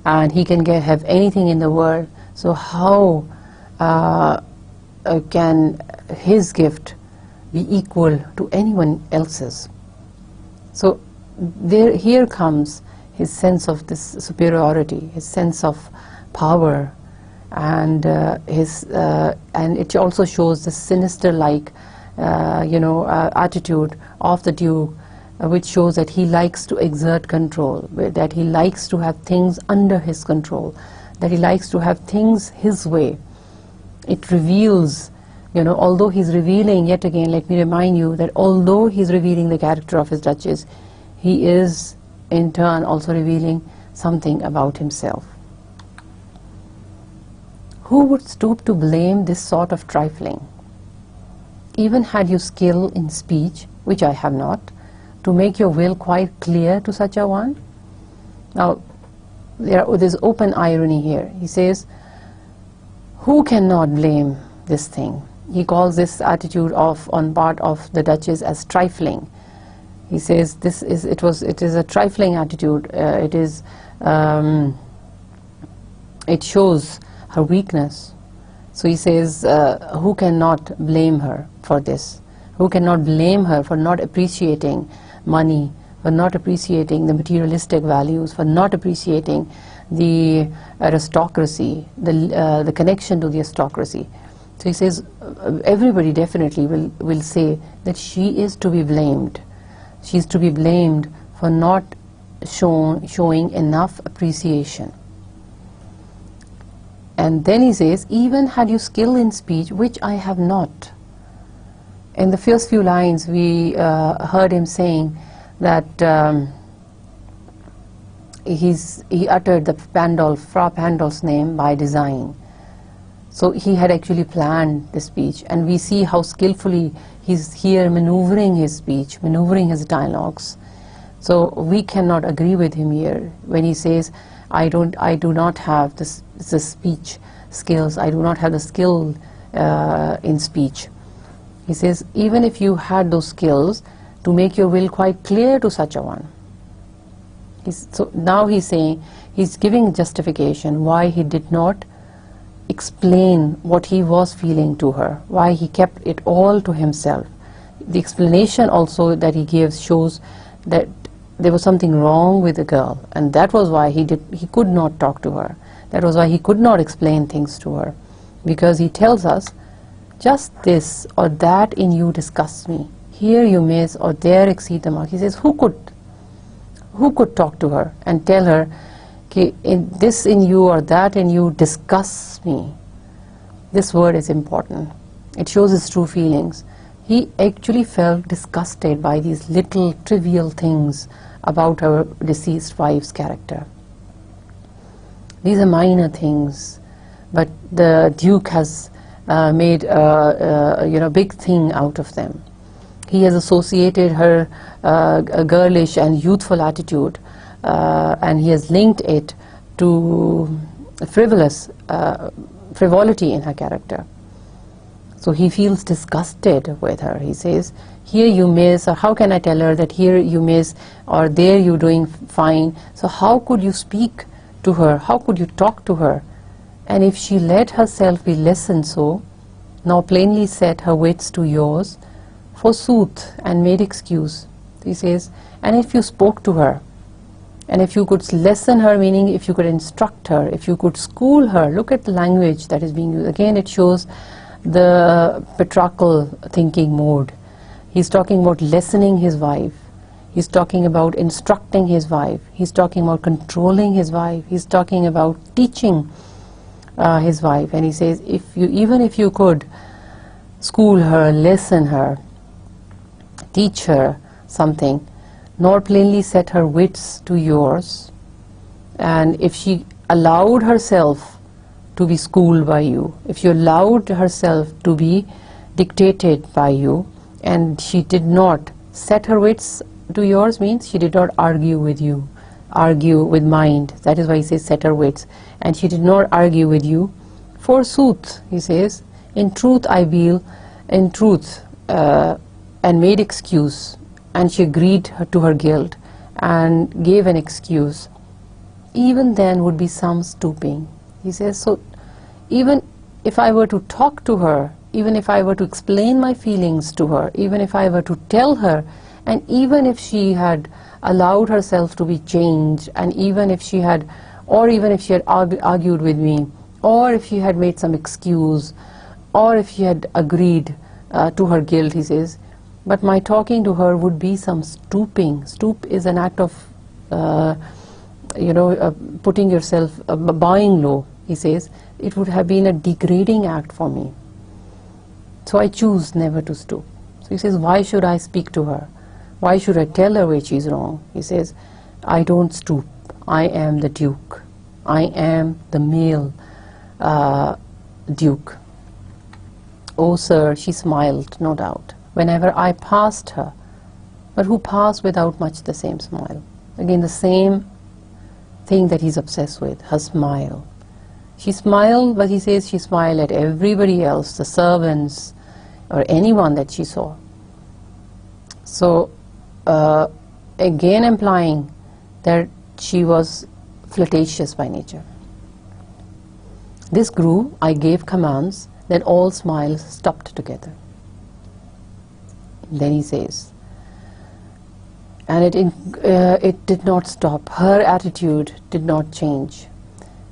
Speaker 1: and he can have anything in the world. So how can his gift be equal to anyone else's? So here comes his sense of this superiority, his sense of power, and and it also shows the sinister-like attitude of the Duke, which shows that he likes to exert control, that he likes to have things under his control, that he likes to have things his way. It reveals, although he's revealing, yet again, let me remind you that although he's revealing the character of his Duchess, he is in turn also revealing something about himself. Who would stoop to blame this sort of trifling? Even had you skill in speech, which I have not, to make your will quite clear to such a one? Now, there's open irony here. He says, who cannot blame this thing? He calls this attitude on part of the Duchess as trifling. He says it is a trifling attitude. It shows her weakness. So he says, who cannot blame her for this? Who cannot blame her for not appreciating money, for not appreciating the materialistic values, for not appreciating the aristocracy, the connection to the aristocracy? So he says, everybody definitely will say that she is to be blamed. She is to be blamed for not showing enough appreciation. And then he says, even had you skill in speech, which I have not. In the first few lines, we heard him saying that he uttered the Frau Pandolf's name by design. So he had actually planned the speech, and we see how skillfully he's here maneuvering his speech, maneuvering his dialogues. So we cannot agree with him here when he says, I do not have the speech skills, I do not have the skill in speech. He says, even if you had those skills to make your will quite clear to such a one. So now he's saying He's giving justification why he did not explain what he was feeling to her, why he kept it all to himself. The explanation also that he gives shows that there was something wrong with the girl, and that was why he could not talk to her. That was why he could not explain things to her, because he tells us, just this or that in you disgusts me. Here you miss or there exceed the mark. He says, who could talk to her and tell her, this in you or that in you disgusts me? This word is important. It shows his true feelings. He actually felt disgusted by these little trivial things about her deceased wife's character. These are minor things, but the Duke has made a big thing out of them. He has associated her a girlish and youthful attitude, and he has linked it to frivolity in her character. So he feels disgusted with her. He says, here you miss, or how can I tell her that here you miss, or there you doing fine? So how could you speak to her? How could you talk to her? And if she let herself be lessened so, now plainly set her wits to yours, forsooth, and made excuse. He says, and if you spoke to her, and if you could lessen her, meaning if you could instruct her, if you could school her, look at the language that is being used. Again, it shows the patriarchal thinking mode. He's talking about lessening his wife. He's talking about instructing his wife. He's talking about controlling his wife. He's talking about teaching his wife. And he says, even if you could school her, lesson her, teach her something, nor plainly set her wits to yours, and if she allowed herself to be schooled by you, if you allowed herself to be dictated by you, and she did not set her wits to yours, means she did not argue with you, argue with mind. That is why he says set her wits. And she did not argue with you. Forsooth, he says, in truth I deal, in truth, and made excuse, and she agreed to her guilt and gave an excuse. Even then would be some stooping. He says, so even if I were to talk to her, even if I were to explain my feelings to her, even if I were to tell her, and even if she had allowed herself to be changed, and even if she had argued with me, or if she had made some excuse, or if she had agreed to her guilt, he says, but my talking to her would be some stooping. Stoop is an act of putting yourself, bowing low. He says, it would have been a degrading act for me. So I choose never to stoop. So he says, why should I speak to her? Why should I tell her where she's wrong? He says, I don't stoop. I am the Duke. I am the male Duke. Oh, sir, she smiled, no doubt, whenever I passed her. But who passed without much the same smile? Again, the same thing that he's obsessed with, her smile. She smiled, but he says she smiled at everybody else, the servants, or anyone that she saw. So, again implying that she was flirtatious by nature. This grew, I gave commands, then all smiles stopped together. Then he says, and it did not stop. Her attitude did not change.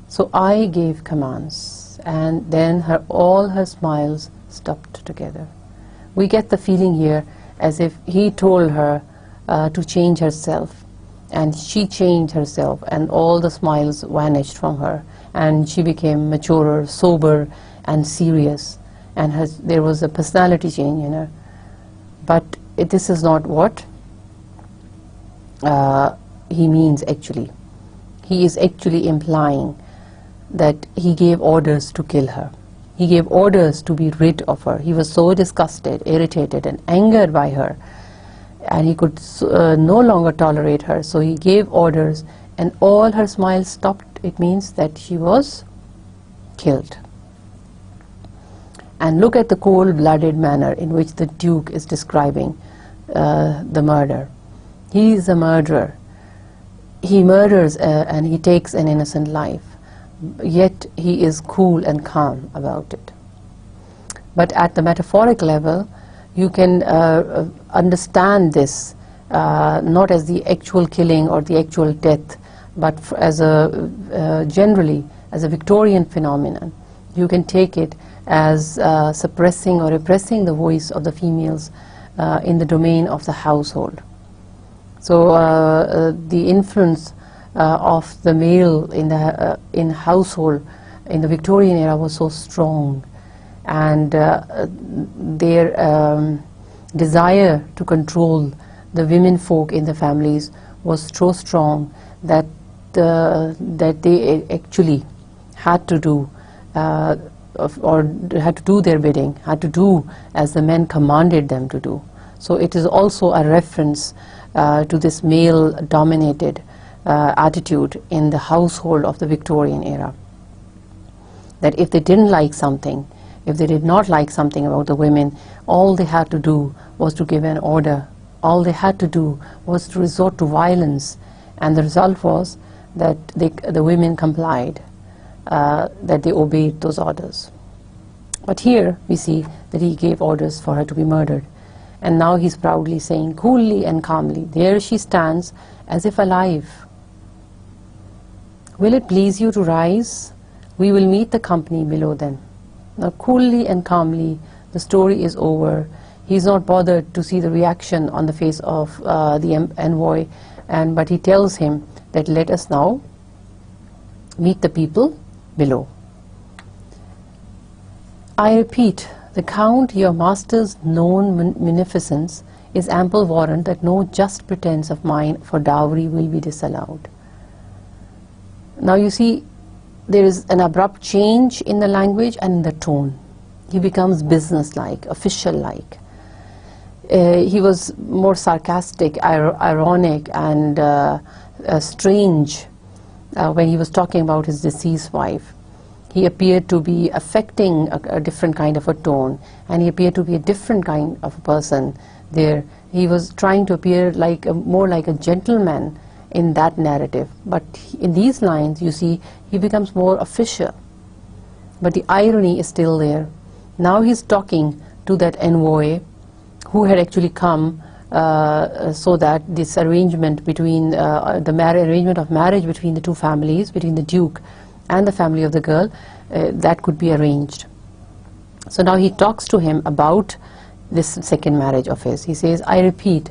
Speaker 1: So I gave commands, and then all her smiles stopped together. We get the feeling here as if he told her to change herself, and she changed herself, and all the smiles vanished from her, and she became maturer, sober, and serious, and there was a personality change in her. But this is not what he means actually. He is actually implying that he gave orders to kill her. He gave orders to be rid of her. He was so disgusted, irritated, and angered by her, and he could no longer tolerate her. So he gave orders, and all her smiles stopped. It means that she was killed. And look at the cold-blooded manner in which the Duke is describing the murder. He is a murderer. he murders and he takes an innocent life, yet he is cool and calm about it. But at the metaphoric level, you can understand this not as the actual killing or the actual death, but as a generally as a Victorian phenomenon. You can take it as suppressing or repressing the voice of the females in the domain of the household. So the influence of the male in the in household in the Victorian era was so strong, and their desire to control the women folk in the families was so strong that that they actually had to do or had to do their bidding, had to do as the men commanded them to do. So it is also a reference to this male dominated attitude in the household of the Victorian era, that if they didn't like something, if they did not like something about the women, all they had to do was to give an order, all they had to do was to resort to violence, and the result was that the women complied, that they obeyed those orders. But here we see that he gave orders for her to be murdered, and now he's proudly saying, coolly and calmly, there she stands as if alive. Will it please you to rise? We will meet the company below then. Now coolly and calmly the story is over. He's not bothered to see the reaction on the face of the envoy, but he tells him that let us now meet the people below. I repeat, the Count, your master's known munificence, is ample warrant that no just pretense of mine for dowry will be disallowed. Now you see, there is an abrupt change in the language and in the tone. He becomes business-like, official-like. He was more sarcastic, ironic, and strange when he was talking about his deceased wife. He appeared to be affecting a different kind of a tone, and he appeared to be a different kind of a person there. He was trying to appear like more like a gentleman in that narrative, but in these lines you see he becomes more official, but the irony is still there. Now he's talking to that envoy who had actually come so that this arrangement between the arrangement of marriage between the two families, between the Duke and the family of the girl, that could be arranged. So now he talks to him about this second marriage of his. He says, I repeat,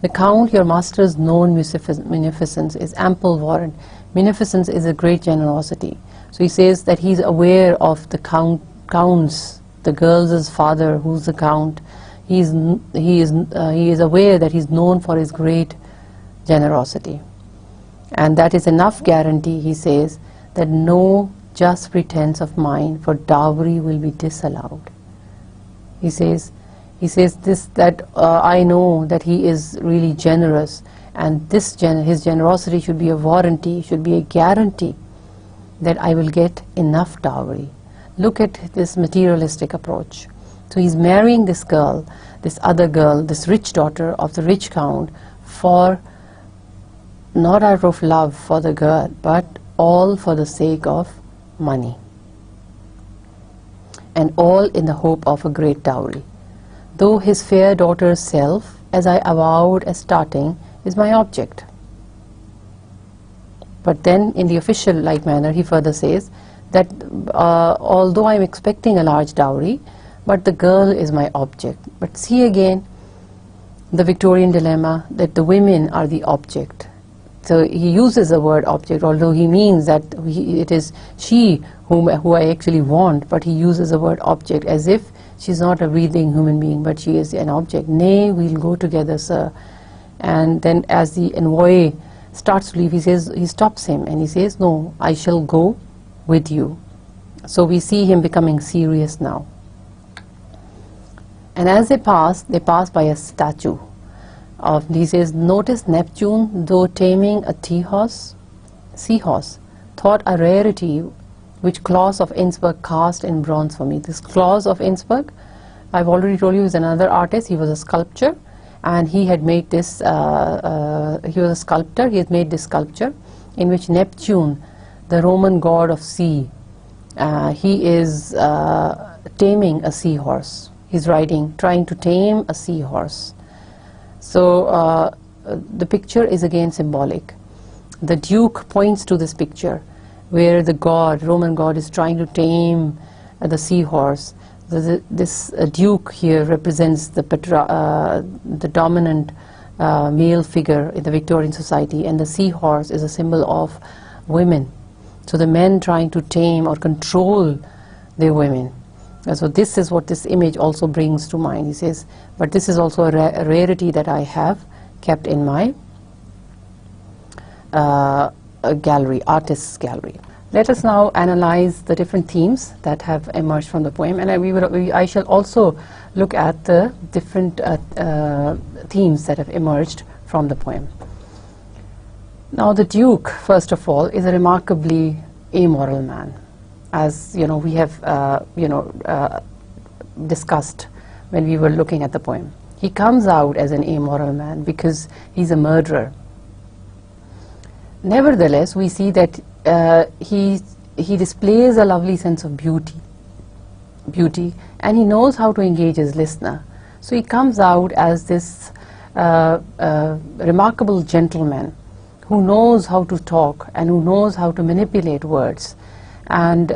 Speaker 1: the Count, your master's known munificence, is ample warrant. Munificence is a great generosity. So he says that he's aware of the Count's, the girl's father, who's the Count. He is aware that he's known for his great generosity, and that is enough guarantee, he says, that no just pretense of mine for dowry will be disallowed. He says this, that I know that he is really generous, and his generosity should be a warranty, should be a guarantee that I will get enough dowry. Look at this materialistic approach. So he's marrying this girl, this other girl, this rich daughter of the rich Count, for not out of love for the girl, but all for the sake of money, and all in the hope of a great dowry. Though his fair daughter's self, as I avowed as starting, is my object. But then in the official-like manner he further says that although I'm expecting a large dowry, but the girl is my object. But see again the Victorian dilemma, that the women are the object. So he uses the word object, although he means that it is she who I actually want, but he uses the word object as if she's not a breathing human being, but she is an object. Nay, we'll go together, sir. And then as the envoy starts to leave, he stops him and he says, no, I shall go with you. So we see him becoming serious now. And as they pass by a statue of, he says, notice Neptune, though taming a seahorse, thought a rarity which Claus of Innsbruck cast in bronze for me. This Claus of Innsbruck, I've already told you, is another artist. He was a sculptor, and he had made this, he was a sculptor, he had made this sculpture in which Neptune, the Roman god of sea, he is taming a seahorse. He's trying to tame a seahorse. So the picture is again symbolic. The Duke points to this picture where the god, Roman god, is trying to tame the seahorse. This Duke here represents the dominant male figure in the Victorian society, and the seahorse is a symbol of women. So the men trying to tame or control their women. And so this is what this image also brings to mind. He says, but this is also a rarity that I have kept in my gallery, artist's gallery. Let us now analyze the different themes that have emerged from the poem, and I shall also look at the different themes that have emerged from the poem. Now the Duke, first of all, is a remarkably amoral man, as we have discussed when we were looking at the poem. He comes out as an amoral man because he's a murderer. Nevertheless, we see that he displays a lovely sense of beauty, and he knows how to engage his listener. So he comes out as this remarkable gentleman who knows how to talk and who knows how to manipulate words. And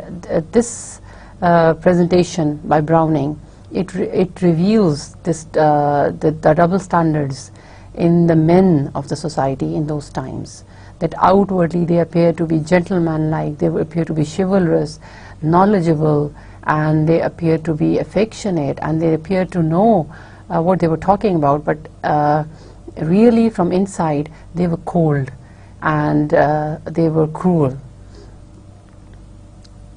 Speaker 1: this presentation by Browning, it reveals this the double standards in the men of the society in those times. That outwardly they appear to be gentlemanlike, they appear to be chivalrous, knowledgeable, and they appear to be affectionate, and they appear to know what they were talking about, but really from inside they were cold and they were cruel.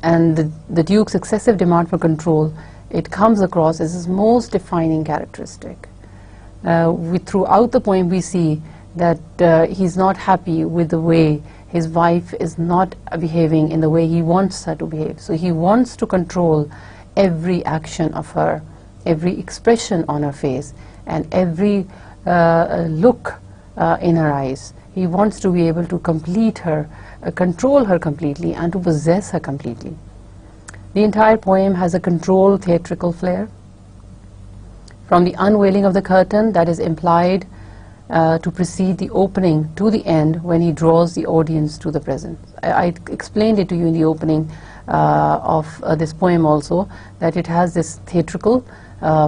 Speaker 1: And the Duke's excessive demand for control, it comes across as his most defining characteristic. Throughout the poem we see that he's not happy with the way his wife is not behaving in the way he wants her to behave. So he wants to control every action of her, every expression on her face, and every look in her eyes. He wants to be able to complete her, control her completely, and to possess her completely. The entire poem has a controlled theatrical flair. From the unveiling of the curtain that is implied to precede the opening to the end when he draws the audience to the present. I explained it to you in the opening of this poem also, that it has this theatrical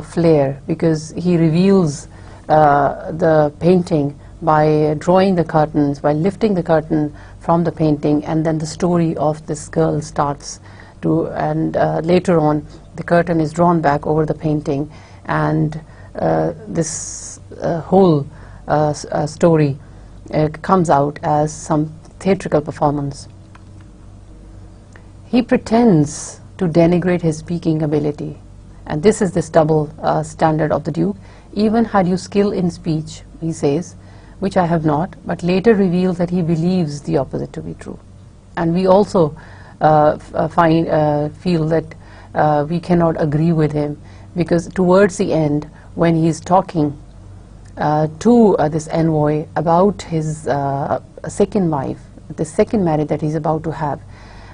Speaker 1: flair because he reveals the painting by drawing the curtains, by lifting the curtain from the painting, and then the story of this girl starts to, and later on the curtain is drawn back over the painting, and this whole story comes out as some theatrical performance. He pretends to denigrate his speaking ability, and this is this double standard of the Duke. Even had you skill in speech, he says, which I have not, but later reveals that he believes the opposite to be true. And we also feel that we cannot agree with him, because towards the end, when he is talking to this envoy about his second wife, the second marriage that he's about to have,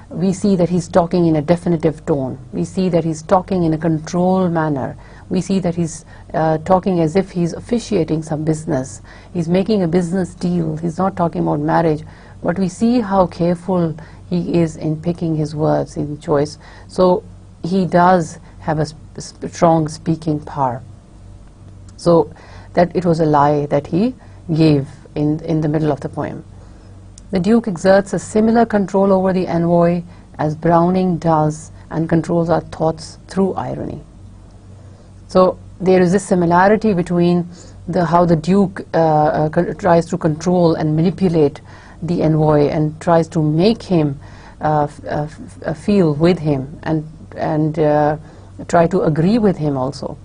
Speaker 1: we see that he's talking in a definitive tone. We see that he's talking in a controlled manner. We see that he's talking as if he's officiating some business. He's making a business deal. He's not talking about marriage. But we see how careful he is in picking his words in choice. So he does have a strong speaking power. So that it was a lie that he gave in the middle of the poem. The Duke exerts a similar control over the envoy as Browning does, and controls our thoughts through irony. So there is this similarity between how the Duke tries to control and manipulate the envoy and tries to make him feel with him and try to agree with him also.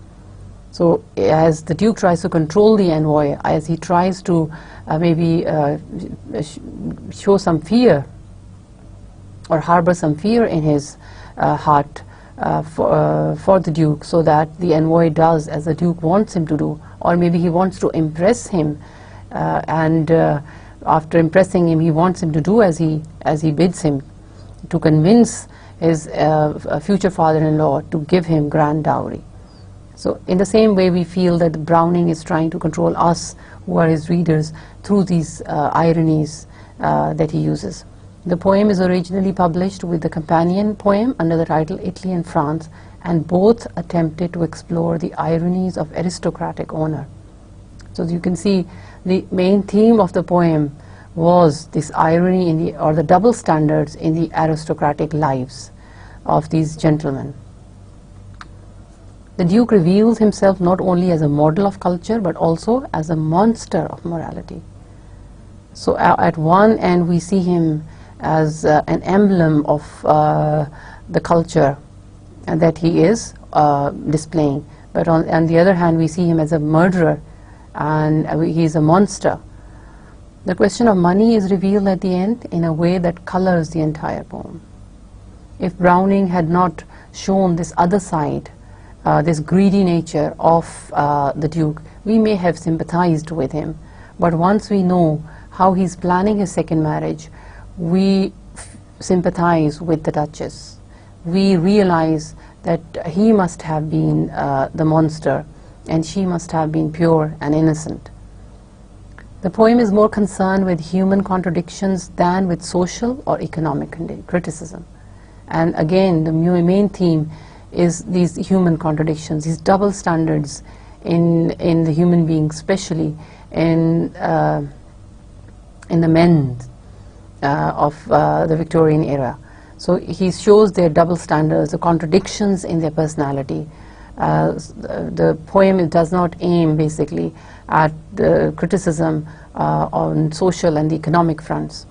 Speaker 1: So as the Duke tries to control the envoy, as he tries to maybe show some fear or harbor some fear in his heart for the Duke, so that the envoy does as the Duke wants him to do, or maybe he wants to impress him, and after impressing him he wants him to do as he bids him, to convince his future father-in-law to give him grand dowry. So in the same way we feel that Browning is trying to control us who are his readers through these ironies that he uses. The poem is originally published with the companion poem under the title Italy and France, and both attempted to explore the ironies of aristocratic honor. So you can see the main theme of the poem was this irony in or the double standards in the aristocratic lives of these gentlemen. The Duke reveals himself not only as a model of culture but also as a monster of morality. So at one end we see him as an emblem of the culture that he is displaying, but on the other hand we see him as a murderer, and he is a monster. The question of money is revealed at the end in a way that colors the entire poem. If Browning had not shown this other side, this greedy nature of the Duke, we may have sympathized with him, but once we know how he's planning his second marriage, we sympathize with the Duchess. We realize that he must have been the monster and she must have been pure and innocent. The poem is more concerned with human contradictions than with social or economic criticism. And again, the main theme is these human contradictions, these double standards in the human being, especially in the men of the Victorian era. So he shows their double standards, the contradictions in their personality. The poem does not aim basically at the criticism on social and the economic fronts.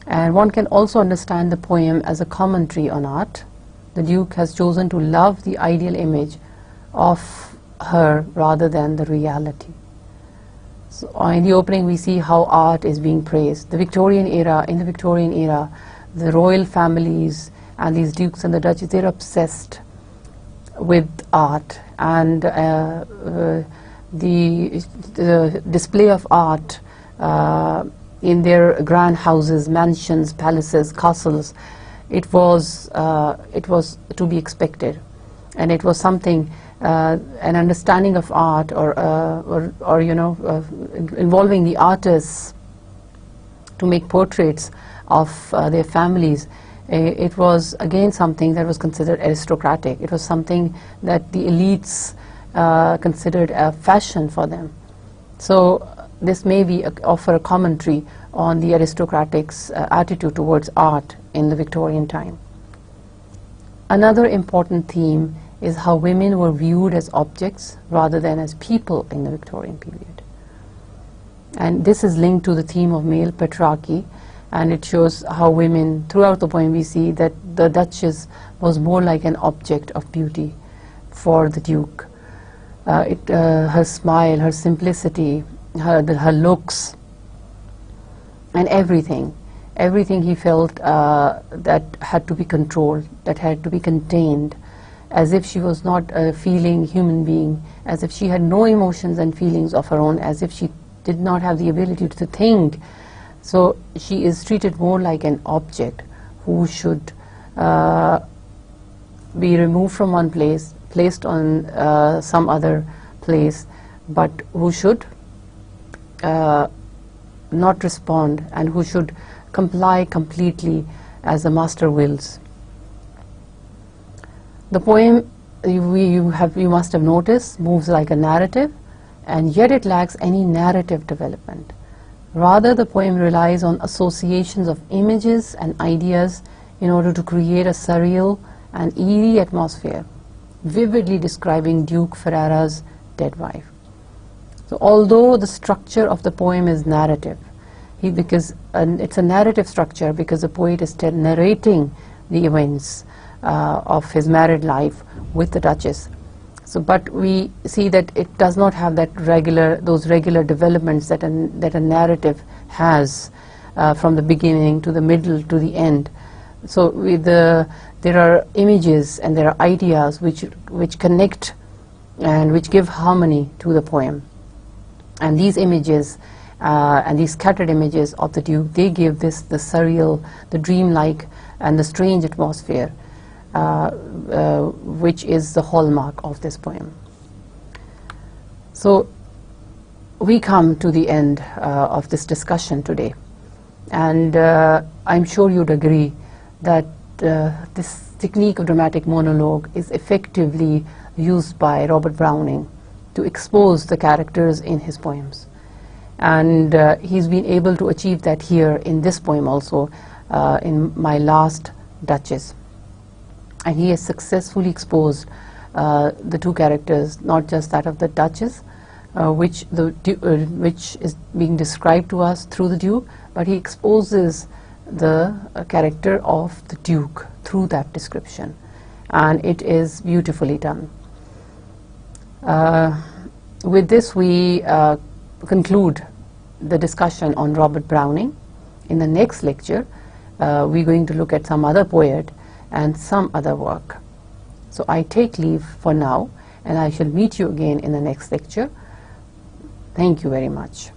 Speaker 1: And one can also understand the poem as a commentary on art. The Duke has chosen to love the ideal image of her rather than the reality. So in the opening we see how art is being praised. In the Victorian era, the royal families and these dukes and the duchesses, they're obsessed with art, and the display of art in their grand houses, mansions, palaces, castles, it was to be expected, and it was something, an understanding of art, or you know, involving the artists to make portraits of their families. It was again something that was considered aristocratic. It was something that the elites considered a fashion for them. So this may be offer a commentary on the aristocratic's attitude towards art in the Victorian time. Another important theme is how women were viewed as objects rather than as people in the Victorian period. And this is linked to the theme of male patriarchy, and it shows how women, throughout the poem we see that the Duchess was more like an object of beauty for the Duke. Her smile, her simplicity, her looks, and everything he felt that had to be controlled, that had to be contained, as if she was not a feeling human being, as if she had no emotions and feelings of her own, as if she did not have the ability to think. So she is treated more like an object who should be removed from one place, placed on some other place, but who should not respond, and who should comply completely as the master wills. The poem, you must have noticed, moves like a narrative, and yet it lacks any narrative development. Rather, the poem relies on associations of images and ideas in order to create a surreal and eerie atmosphere, vividly describing Duke Ferrara's dead wife. So although the structure of the poem is narrative, it's a narrative structure because the poet is narrating the events of his married life with the Duchess. So, but we see that it does not have those regular developments that a narrative has from the beginning to the middle to the end. So there there are images and there are ideas which connect and which give harmony to the poem. And these images and these scattered images of the Duke, they give this the surreal, the dreamlike and the strange atmosphere which is the hallmark of this poem. So we come to the end of this discussion today, and I'm sure you'd agree that this technique of dramatic monologue is effectively used by Robert Browning to expose the characters in his poems, and he's been able to achieve that here in this poem also, in My Last Duchess. And he has successfully exposed the two characters, not just that of the Duchess, which is being described to us through the Duke, but he exposes the character of the Duke through that description, and it is beautifully done. With this we conclude the discussion on Robert Browning. In the next lecture we're going to look at some other poet and some other work. So I take leave for now, and I shall meet you again in the next lecture. Thank you very much.